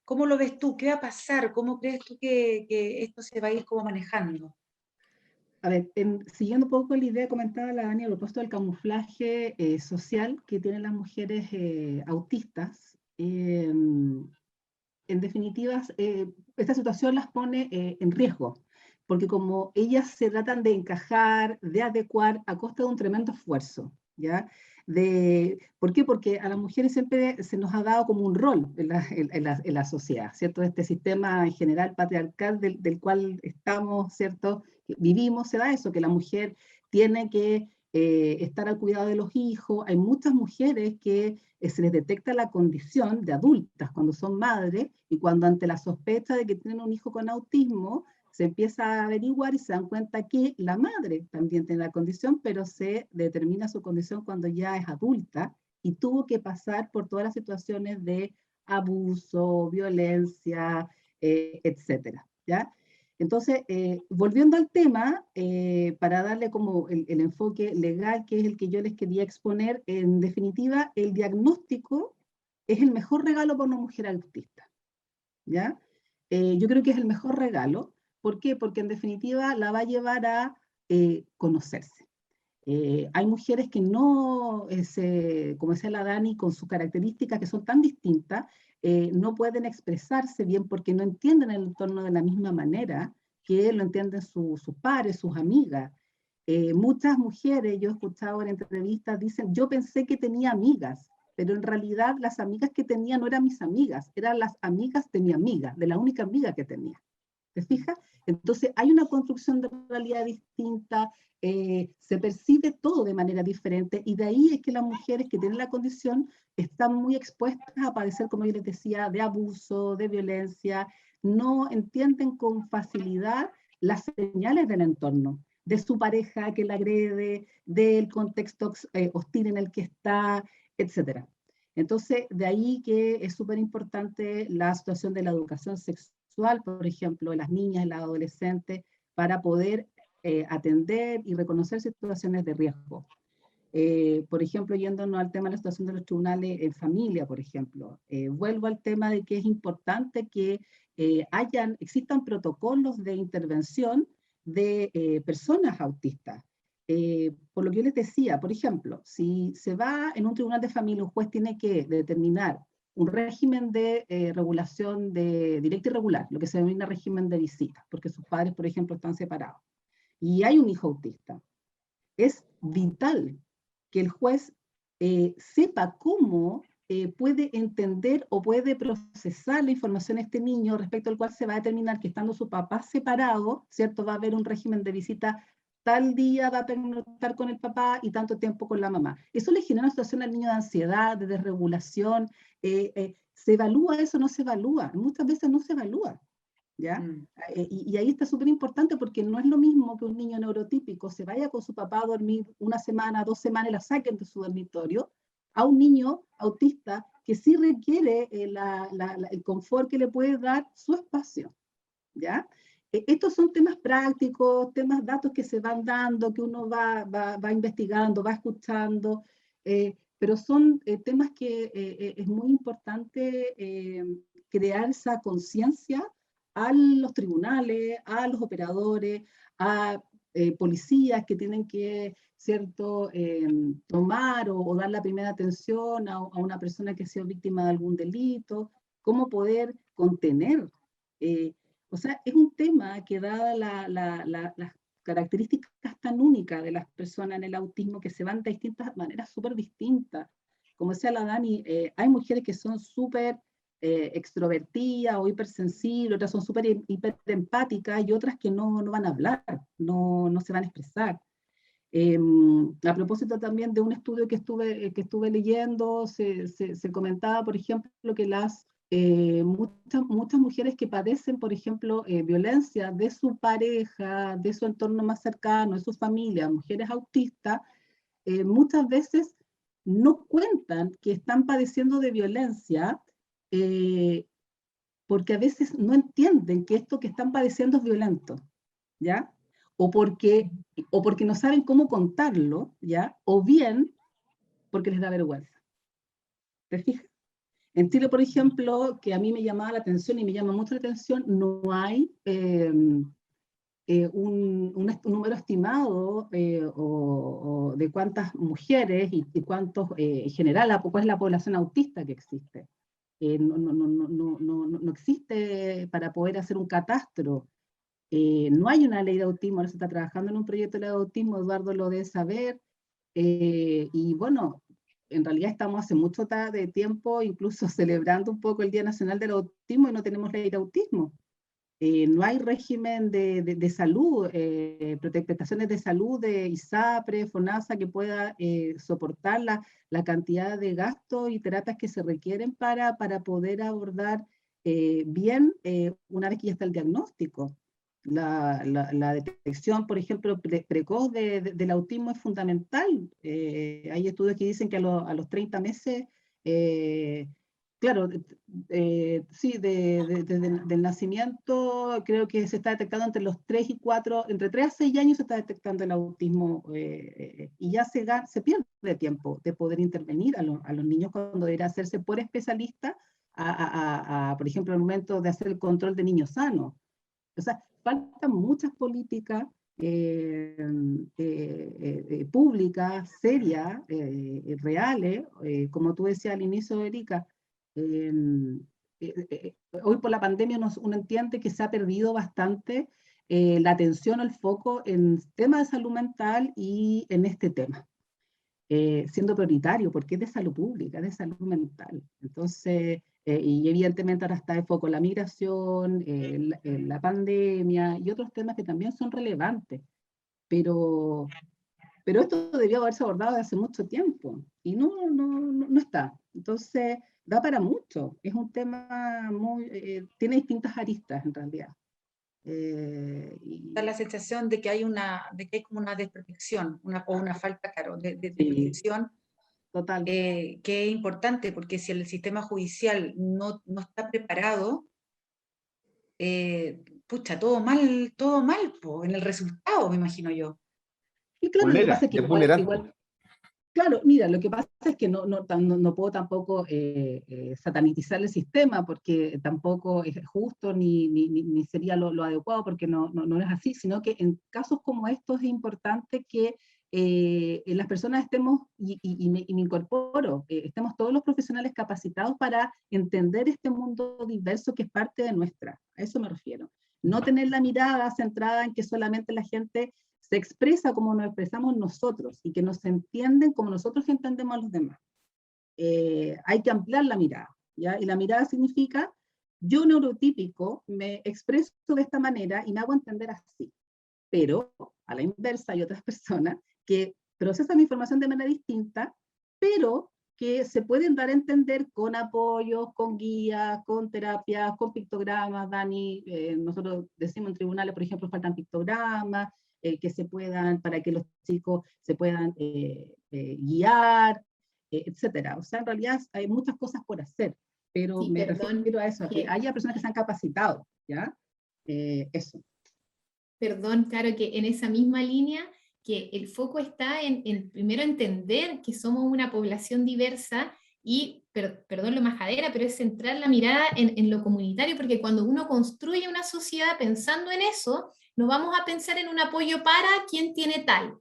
¿cómo lo ves tú? ¿Qué va a pasar? ¿Cómo crees tú que esto se va a ir como manejando? A ver, siguiendo un poco la idea que comentaba la Dani a propósito del camuflaje social que tienen las mujeres autistas, en definitiva, esta situación las pone en riesgo, porque como ellas se tratan de encajar, de adecuar a costa de un tremendo esfuerzo, ¿ya? ¿Por qué? Porque a las mujeres siempre se nos ha dado como un rol en la sociedad, ¿cierto? Este sistema en general patriarcal del cual estamos, ¿cierto? Vivimos, se da eso, que la mujer tiene que estar al cuidado de los hijos. Hay muchas mujeres que se les detecta la condición de adultas cuando son madres y cuando ante la sospecha de que tienen un hijo con autismo, se empieza a averiguar y se dan cuenta que la madre también tiene la condición, pero se determina su condición cuando ya es adulta y tuvo que pasar por todas las situaciones de abuso, violencia, etcétera, ¿ya? Entonces, volviendo al tema, para darle como el enfoque legal, que es el que yo les quería exponer, en definitiva, el diagnóstico es el mejor regalo para una mujer autista, ¿ya? Yo creo que es el mejor regalo. ¿Por qué? Porque en definitiva la va a llevar a conocerse. Hay mujeres que no, como decía la Dani, con sus características que son tan distintas, no pueden expresarse bien porque no entienden el entorno de la misma manera que lo entienden sus pares, sus amigas. Muchas mujeres, yo he escuchado en entrevistas, dicen, yo pensé que tenía amigas, pero en realidad las amigas que tenía no eran mis amigas, eran las amigas de mi amiga, de la única amiga que tenía. ¿Te fijas? Entonces hay una construcción de realidad distinta, se percibe todo de manera diferente y de ahí es que las mujeres que tienen la condición están muy expuestas a padecer, como yo les decía, de abuso, de violencia, no entienden con facilidad las señales del entorno, de su pareja que la agrede, del contexto hostil en el que está, etc. Entonces, de ahí que es súper importante la situación de la educación sexual, por ejemplo, de las niñas y las adolescentes, para poder atender y reconocer situaciones de riesgo. Por ejemplo, yéndonos al tema de la situación de los tribunales en familia, por ejemplo, vuelvo al tema de que es importante que existan protocolos de intervención de personas autistas. Por lo que yo les decía, por ejemplo, si se va en un tribunal de familia, un juez tiene que determinar un régimen de regulación de directa y regular, lo que se denomina régimen de visita, porque sus padres, por ejemplo, están separados, y hay un hijo autista. Es vital que el juez sepa cómo puede entender o puede procesar la información de este niño respecto al cual se va a determinar que estando su papá separado, ¿cierto? Va a haber un régimen de visita, tal día va a pernoctar con el papá y tanto tiempo con la mamá. Eso le genera una situación al niño de ansiedad, de desregulación. ¿Se evalúa eso o no se evalúa? Muchas veces no se evalúa. ¿Ya? Y ahí está súper importante porque no es lo mismo que un niño neurotípico se vaya con su papá a dormir una semana, 2 semanas y la saquen de su dormitorio, a un niño autista que sí requiere el confort que le puede dar su espacio, ¿ya? Estos son temas prácticos, temas, datos que se van dando, que uno va investigando, va escuchando, pero son temas que es muy importante crear esa conciencia a los tribunales, a los operadores, a policías que tienen que, ¿cierto?, tomar o dar la primera atención a una persona que ha sido víctima de algún delito, cómo poder contener. O sea, es un tema que dada las características tan únicas de las personas en el autismo que se van de distintas maneras súper distintas. Como decía la Dani, hay mujeres que son súper extrovertidas o hipersensibles, otras son súper hiperempáticas y otras que no van a hablar, no se van a expresar. A propósito también de un estudio que estuve leyendo, se comentaba, por ejemplo, que muchas mujeres que padecen, por ejemplo, violencia de su pareja, de su entorno más cercano, de su familia, mujeres autistas, muchas veces no cuentan que están padeciendo de violencia porque a veces no entienden que esto que están padeciendo es violento, ¿ya? o porque no saben cómo contarlo, ¿ya? O bien porque les da vergüenza. ¿Te fijas? En Chile, por ejemplo, que a mí me llamaba la atención y me llama mucho la atención, no hay un número estimado o de cuántas mujeres y cuántos, en general, cuál es la población autista que existe. No existe para poder hacer un catastro. No hay una ley de autismo, ahora se está trabajando en un proyecto de ley de autismo, Eduardo lo debe saber, y bueno, en realidad estamos hace mucho de tiempo incluso celebrando un poco el Día Nacional del Autismo y no tenemos ley de autismo. No hay régimen de salud, prestaciones de salud de ISAPRE, FONASA, que pueda soportar la cantidad de gastos y terapias que se requieren para poder abordar bien una vez que ya está el diagnóstico. La detección, por ejemplo, precoz del autismo es fundamental. Hay estudios que dicen que a los 30 meses, claro, sí, del nacimiento, creo que se está detectando entre los 3 y 4, entre 3 a 6 años se está detectando el autismo, y ya se pierde tiempo de poder intervenir a los niños cuando debería hacerse por especialista, por ejemplo, al momento de hacer el control de niños sanos. O sea, faltan muchas políticas públicas, serias, reales, como tú decías al inicio, Erika. Hoy por la pandemia uno entiende que se ha perdido bastante la atención o el foco en temas de salud mental y en este tema, siendo prioritario, porque es de salud pública, es de salud mental. Entonces, y evidentemente ahora está de foco la migración, la pandemia y otros temas que también son relevantes, pero esto debió haberse abordado desde hace mucho tiempo y no está. Entonces, da para mucho. Es un tema tiene distintas aristas en realidad. Da la sensación de que hay como una desprotección, o una falta, claro, de protección. Total. Que es importante, porque si el sistema judicial no está preparado, pucha, todo mal po, en el resultado, me imagino yo. Y claro, lo que pasa es que vulnerante. claro, mira, lo que pasa es que no puedo tampoco satanizar el sistema, porque tampoco es justo ni sería lo adecuado, porque no es así, sino que en casos como estos es importante que las personas estemos, y me incorporo, estemos todos los profesionales capacitados para entender este mundo diverso que es parte de nuestra. A eso me refiero. No tener la mirada centrada en que solamente la gente se expresa como nos expresamos nosotros y que nos entienden como nosotros entendemos a los demás. Hay que ampliar la mirada, ¿ya? Y la mirada significa, yo neurotípico me expreso de esta manera y me hago entender así, pero a la inversa hay otras personas que procesan mi información de manera distinta, pero que se pueden dar a entender con apoyos, con guías, con terapias, con pictogramas. Dani, nosotros decimos en tribunales, por ejemplo, faltan pictogramas, que se puedan, para que los chicos se puedan guiar, etcétera. O sea, en realidad hay muchas cosas por hacer, pero Sí, me refiero a eso, a que haya personas que se han capacitado, ¿ya? Eso. Perdón, claro, que en esa misma línea, que el foco está en primero entender que somos una población diversa y, perdón lo majadera, pero es centrar la mirada en lo comunitario, porque cuando uno construye una sociedad pensando en eso, no vamos a pensar en un apoyo para quien tiene tal,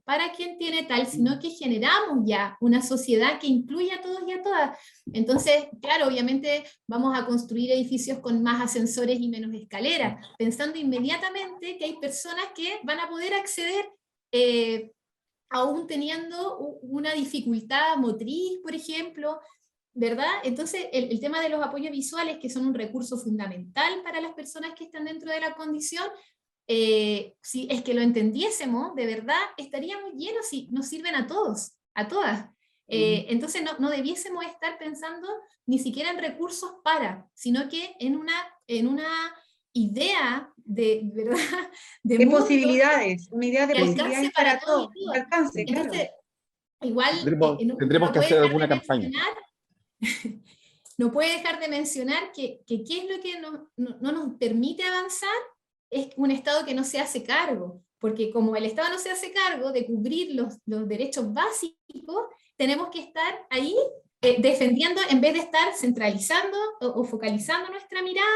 sino que generamos ya una sociedad que incluye a todos y a todas. Entonces, claro, obviamente vamos a construir edificios con más ascensores y menos escaleras, pensando inmediatamente que hay personas que van a poder acceder aún teniendo una dificultad motriz, por ejemplo, ¿verdad? Entonces, el tema de los apoyos visuales, que son un recurso fundamental para las personas que están dentro de la condición, si es que lo entendiésemos, de verdad, estaríamos llenos y nos sirven a todos, a todas. Entonces, no debiésemos estar pensando ni siquiera en recursos sino que en una idea de verdad de mundo, posibilidades, una idea de posibilidades para todos, que alcance, entonces, claro. Igual Tendremos que hacer alguna campaña. No puede dejar de mencionar que qué es lo que no nos permite avanzar, es un Estado que no se hace cargo, porque como el Estado no se hace cargo de cubrir los derechos básicos, tenemos que estar ahí defendiendo en vez de estar centralizando o focalizando nuestra mirada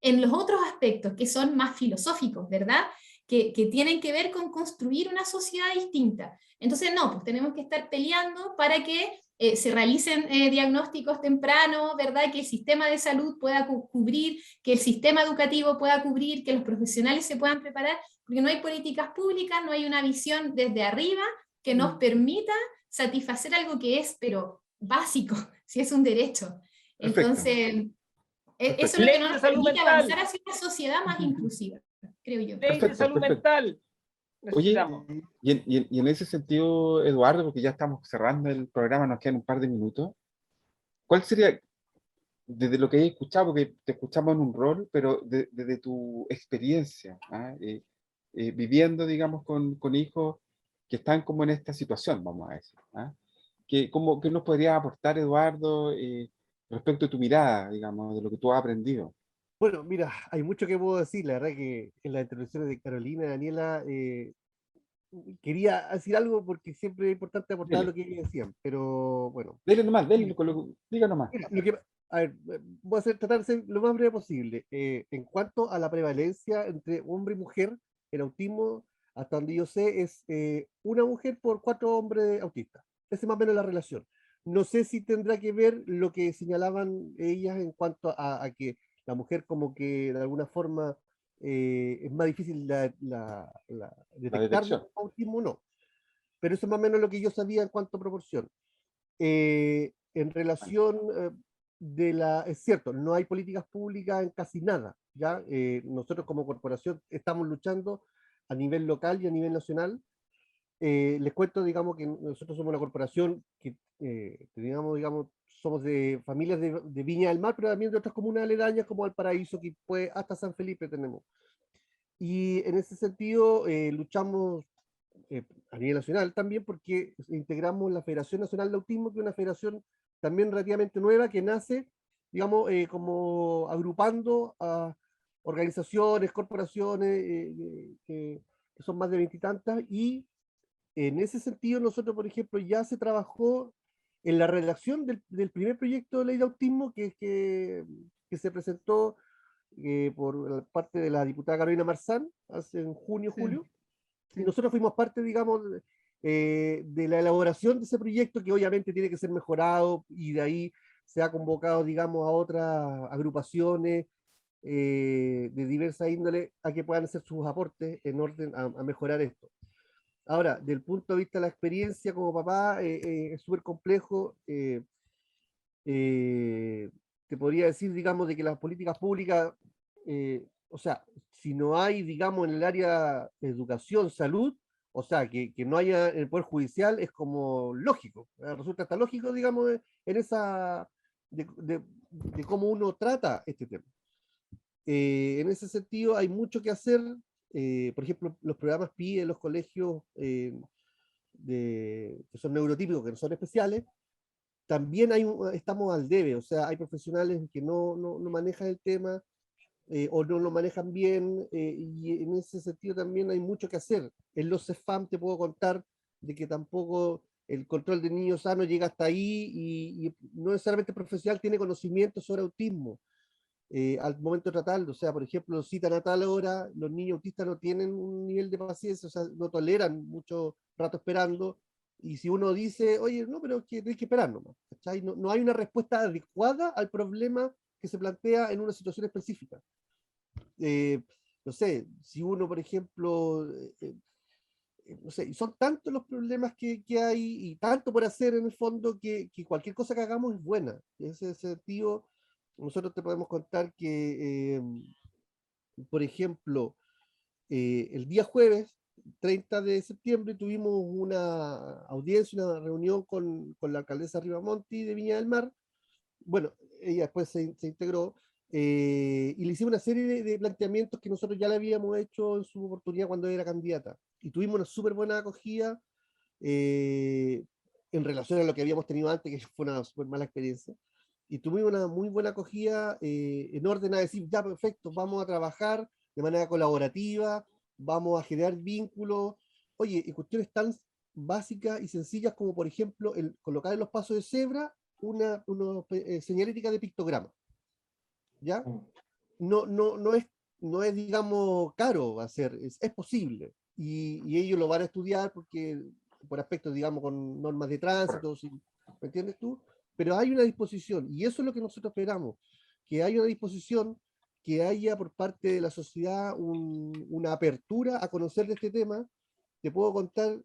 en los otros aspectos que son más filosóficos, ¿verdad? Que tienen que ver con construir una sociedad distinta. Entonces, no, pues tenemos que estar peleando para que se realicen diagnósticos tempranos, ¿verdad? Que el sistema de salud pueda cubrir, que el sistema educativo pueda cubrir, que los profesionales se puedan preparar, porque no hay políticas públicas, no hay una visión desde arriba que nos permita satisfacer algo que es, pero básico, si es un derecho. Perfecto. Entonces, eso es lo Ley que no de nos salud permite mental. avanzar hacia una sociedad más inclusiva, creo yo. Ley de Perfecto, salud perfecto. mental. Oye, Necesitamos. y en ese sentido, Eduardo, porque ya estamos cerrando el programa, nos quedan un par de minutos, ¿cuál sería, desde lo que he escuchado, porque te escuchamos en un rol, pero desde tu experiencia, viviendo, digamos, con hijos que están como en esta situación, vamos a decir, ¿qué nos podría aportar, Eduardo, respecto a tu mirada, digamos, de lo que tú has aprendido? Bueno, mira, hay mucho que puedo decir. La verdad que en las intervenciones de Carolina y Daniela quería decir algo porque siempre es importante aportar Dele, lo que ellos decían, pero bueno. dele nomás, dele, diga nomás. Mira, a ver, voy a tratar de ser lo más breve posible. En cuanto a la prevalencia entre hombre y mujer, el autismo, hasta donde yo sé, es una mujer por 4 hombres autistas. Esa es más o menos la relación. No sé si tendrá que ver lo que señalaban ellas en cuanto a que la mujer como que de alguna forma es más difícil La detectar detección. autismo, no. Pero eso es más o menos lo que yo sabía en cuanto a proporción. En relación es cierto, no hay políticas públicas en casi nada, ¿ya? Nosotros como corporación estamos luchando a nivel local y a nivel nacional. Les cuento, digamos, que nosotros somos una corporación que, digamos, somos de familias de Viña del Mar, pero también de otras comunas aledañas como Valparaíso, Quilpué, hasta San Felipe tenemos. Y en ese sentido luchamos a nivel nacional también, porque integramos la Federación Nacional de Autismo, que es una federación también relativamente nueva, que nace, digamos, como agrupando a organizaciones, corporaciones, que son más de 20 y tantas, y en ese sentido nosotros, por ejemplo, ya se trabajó en la redacción del primer proyecto de ley de autismo que se presentó por parte de la diputada Carolina Marzán hace en junio, Sí, julio, y sí. nosotros fuimos parte, digamos, de la elaboración de ese proyecto que obviamente tiene que ser mejorado y de ahí se ha convocado, digamos, a otras agrupaciones de diversa índole a que puedan hacer sus aportes en orden a mejorar esto. Ahora, del punto de vista de la experiencia como papá, es súper complejo. Te podría decir, digamos, de que las políticas públicas, o sea, si no hay, digamos, en el área de educación, salud, o sea, que no haya en el Poder Judicial es como lógico, resulta hasta lógico, digamos, en esa, de cómo uno trata este tema. En ese sentido hay mucho que hacer, por ejemplo, los programas PIE en los colegios que son neurotípicos, que no son especiales, también estamos al debe, o sea, hay profesionales que no manejan el tema o no lo manejan bien, y en ese sentido también hay mucho que hacer. En los CEFAM te puedo contar de que tampoco el control del niño sano llega hasta ahí y no necesariamente el profesional tiene conocimiento sobre autismo al momento de tratarlo. O sea, por ejemplo, citan a tal hora, los niños autistas no tienen un nivel de paciencia, o sea, no toleran mucho rato esperando. Y si uno dice, oye, no, pero es que tienes que esperar nomás, ¿cachai? No hay una respuesta adecuada al problema que se plantea en una situación específica. No sé, si uno, por ejemplo, no sé, son tantos los problemas que hay y tanto por hacer en el fondo que cualquier cosa que hagamos es buena. En ese sentido, nosotros te podemos contar que, por ejemplo, el día jueves 30 de septiembre tuvimos una audiencia, una reunión con la alcaldesa Rivamonti de Viña del Mar. Bueno, ella después se integró y le hicimos una serie de planteamientos que nosotros ya le habíamos hecho en su oportunidad cuando era candidata. Y tuvimos una súper buena acogida en relación a lo que habíamos tenido antes, que fue una súper mala experiencia. Y tuvimos una muy buena acogida en orden a decir, ya perfecto, vamos a trabajar de manera colaborativa, vamos a generar vínculos, oye, y cuestiones tan básicas y sencillas como, por ejemplo, el colocar en los pasos de cebra una señalética de pictograma, ¿ya? No es, digamos, caro hacer, es posible, y ellos lo van a estudiar porque, por aspectos, digamos, con normas de tránsito, ¿me entiendes tú? Pero hay una disposición, y eso es lo que nosotros esperamos, que haya una disposición, que haya por parte de la sociedad una apertura a conocer de este tema. Te puedo contar,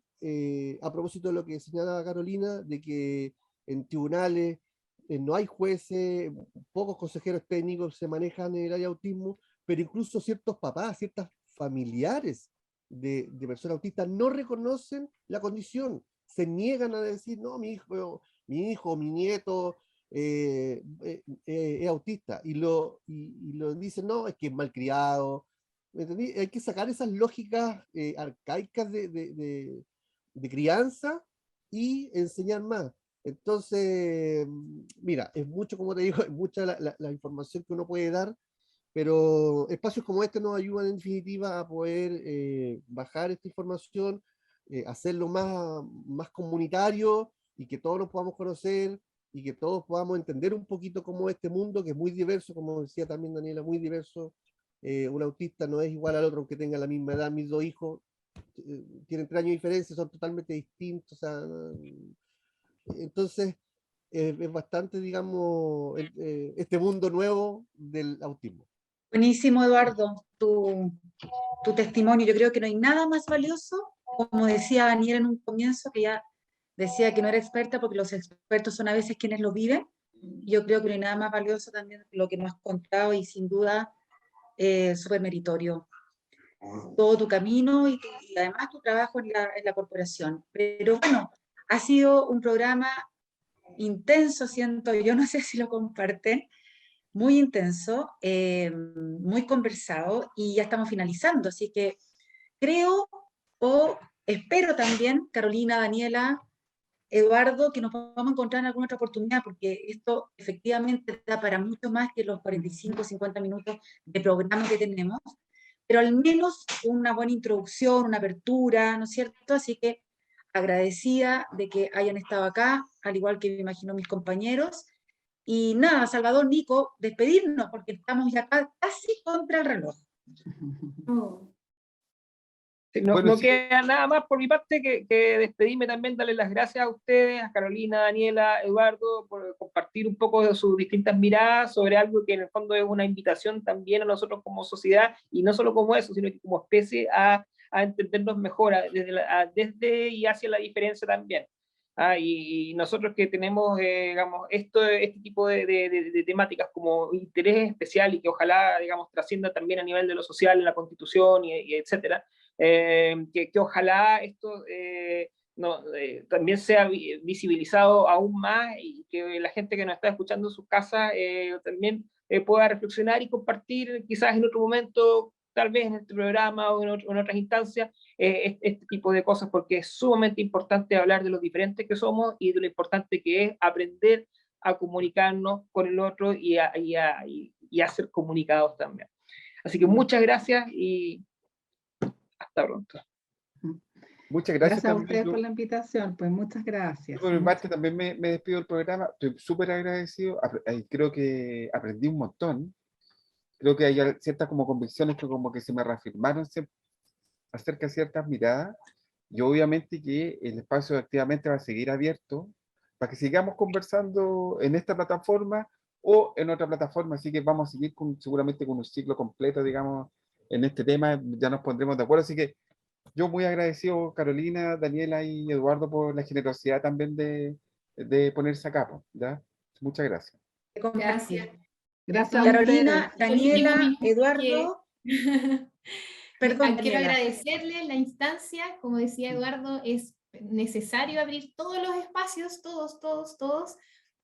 a propósito de lo que señalaba Carolina, de que en tribunales no hay jueces, pocos consejeros técnicos se manejan en el área de autismo, pero incluso ciertos papás, ciertas familiares de personas autistas no reconocen la condición, se niegan a decir, no, mi hijo, mi nieto es autista, y lo dicen, no, es que es malcriado. ¿Me entendí? Hay que sacar esas lógicas arcaicas de crianza y enseñar más. Entonces, mira, es mucho, como te digo, es mucha la información que uno puede dar, pero espacios como este nos ayudan en definitiva a poder bajar esta información, hacerlo más comunitario y que todos nos podamos conocer y que todos podamos entender un poquito cómo este mundo, que es muy diverso, como decía también Daniela, muy diverso. Un autista no es igual al otro aunque tenga la misma edad. Mis dos hijos tienen 3 años de diferencia, son totalmente distintos. O sea, entonces, es bastante, digamos, este mundo nuevo del autismo. Buenísimo, Eduardo, tu testimonio. Yo creo que no hay nada más valioso, como decía Daniel en un comienzo, que ya decía que no era experta porque los expertos son a veces quienes lo viven. Yo creo que no hay nada más valioso también lo que nos has contado, y sin duda súper meritorio todo tu camino y además tu trabajo en la corporación. Pero bueno, ha sido un programa intenso, siento yo, no sé si lo comparten, muy intenso, muy conversado, y ya estamos finalizando, así que creo o espero también, Carolina, Daniela, Eduardo, que nos vamos a encontrar en alguna otra oportunidad, porque esto efectivamente da para mucho más que los 45 o 50 minutos de programa que tenemos, pero al menos una buena introducción, una apertura, ¿no es cierto? Así que agradecida de que hayan estado acá, al igual que me imagino mis compañeros. Y nada, Salvador, Nico, despedirnos, porque estamos ya casi contra el reloj. Sí, no, Bueno, no sí. queda nada más por mi parte que despedirme también, darles las gracias a ustedes, a Carolina, Daniela, Eduardo, por compartir un poco de sus distintas miradas sobre algo que en el fondo es una invitación también a nosotros como sociedad, y no solo como eso, sino que como especie a entendernos mejor desde y hacia la diferencia también. Y nosotros que tenemos, digamos, este tipo de temáticas como interés especial, y que ojalá, digamos, trascienda también a nivel de lo social, en la Constitución y etcétera, que ojalá esto también sea visibilizado aún más, y que la gente que nos está escuchando en sus casas también pueda reflexionar y compartir quizás en otro momento, tal vez en este programa o en otras instancias, este tipo de cosas, porque es sumamente importante hablar de lo diferentes que somos y de lo importante que es aprender a comunicarnos con el otro y a ser comunicados también. Así que muchas gracias y hasta pronto. Muchas gracias Gracias a también. ustedes por la invitación, pues muchas gracias. Yo por mi parte también me despido del programa. Estoy súper agradecido. Creo que aprendí un montón. Creo que hay ciertas como convicciones que como que se me reafirmaron acerca de ciertas miradas. Y obviamente que el espacio activamente va a seguir abierto para que sigamos conversando en esta plataforma o en otra plataforma. Así que vamos a seguir seguramente con un ciclo completo, digamos, en este tema. Ya nos pondremos de acuerdo. Así que yo muy agradecido, Carolina, Daniela y Eduardo, por la generosidad también de ponerse a cabo, ¿ya? Muchas gracias. Gracias. Gracias a Carolina, ustedes. Daniela, Eduardo. Perdón, Quiero Daniela. agradecerles la instancia. Como decía Eduardo, es necesario abrir todos los espacios, todos.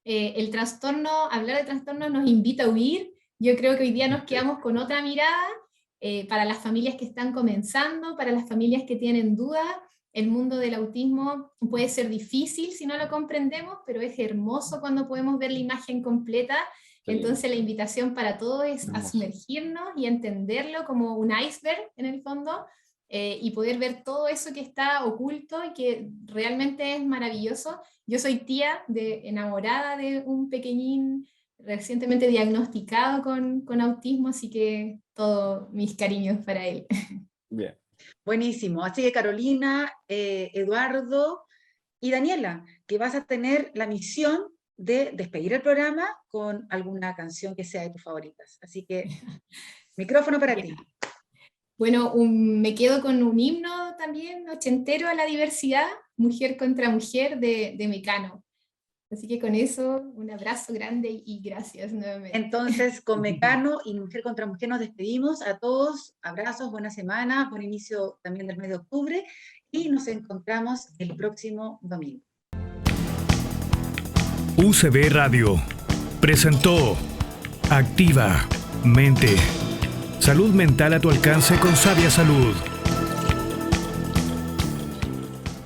El trastorno, hablar de trastorno nos invita a huir. Yo creo que hoy día nos quedamos con otra mirada para las familias que están comenzando, para las familias que tienen dudas. El mundo del autismo puede ser difícil si no lo comprendemos, pero es hermoso cuando podemos ver la imagen completa. Entonces la invitación para todos es a sumergirnos y entenderlo como un iceberg en el fondo, y poder ver todo eso que está oculto y que realmente es maravilloso. Yo soy tía enamorada de un pequeñín recientemente diagnosticado con autismo, así que todos mis cariños para él. Bien. Buenísimo. Así que Carolina, Eduardo y Daniela, que vas a tener la misión de despedir el programa con alguna canción que sea de tus favoritas. Así que, micrófono para ti. Bueno, me quedo con un himno también ochentero a la diversidad, Mujer contra Mujer de Mecano. Así que con eso, un abrazo grande y gracias nuevamente. Entonces, con Mecano y Mujer contra Mujer nos despedimos a todos. Abrazos, buena semana, buen inicio también del mes de octubre y nos encontramos el próximo domingo. UCB Radio presentó Activa Mente. Salud mental a tu alcance con Sabia Salud.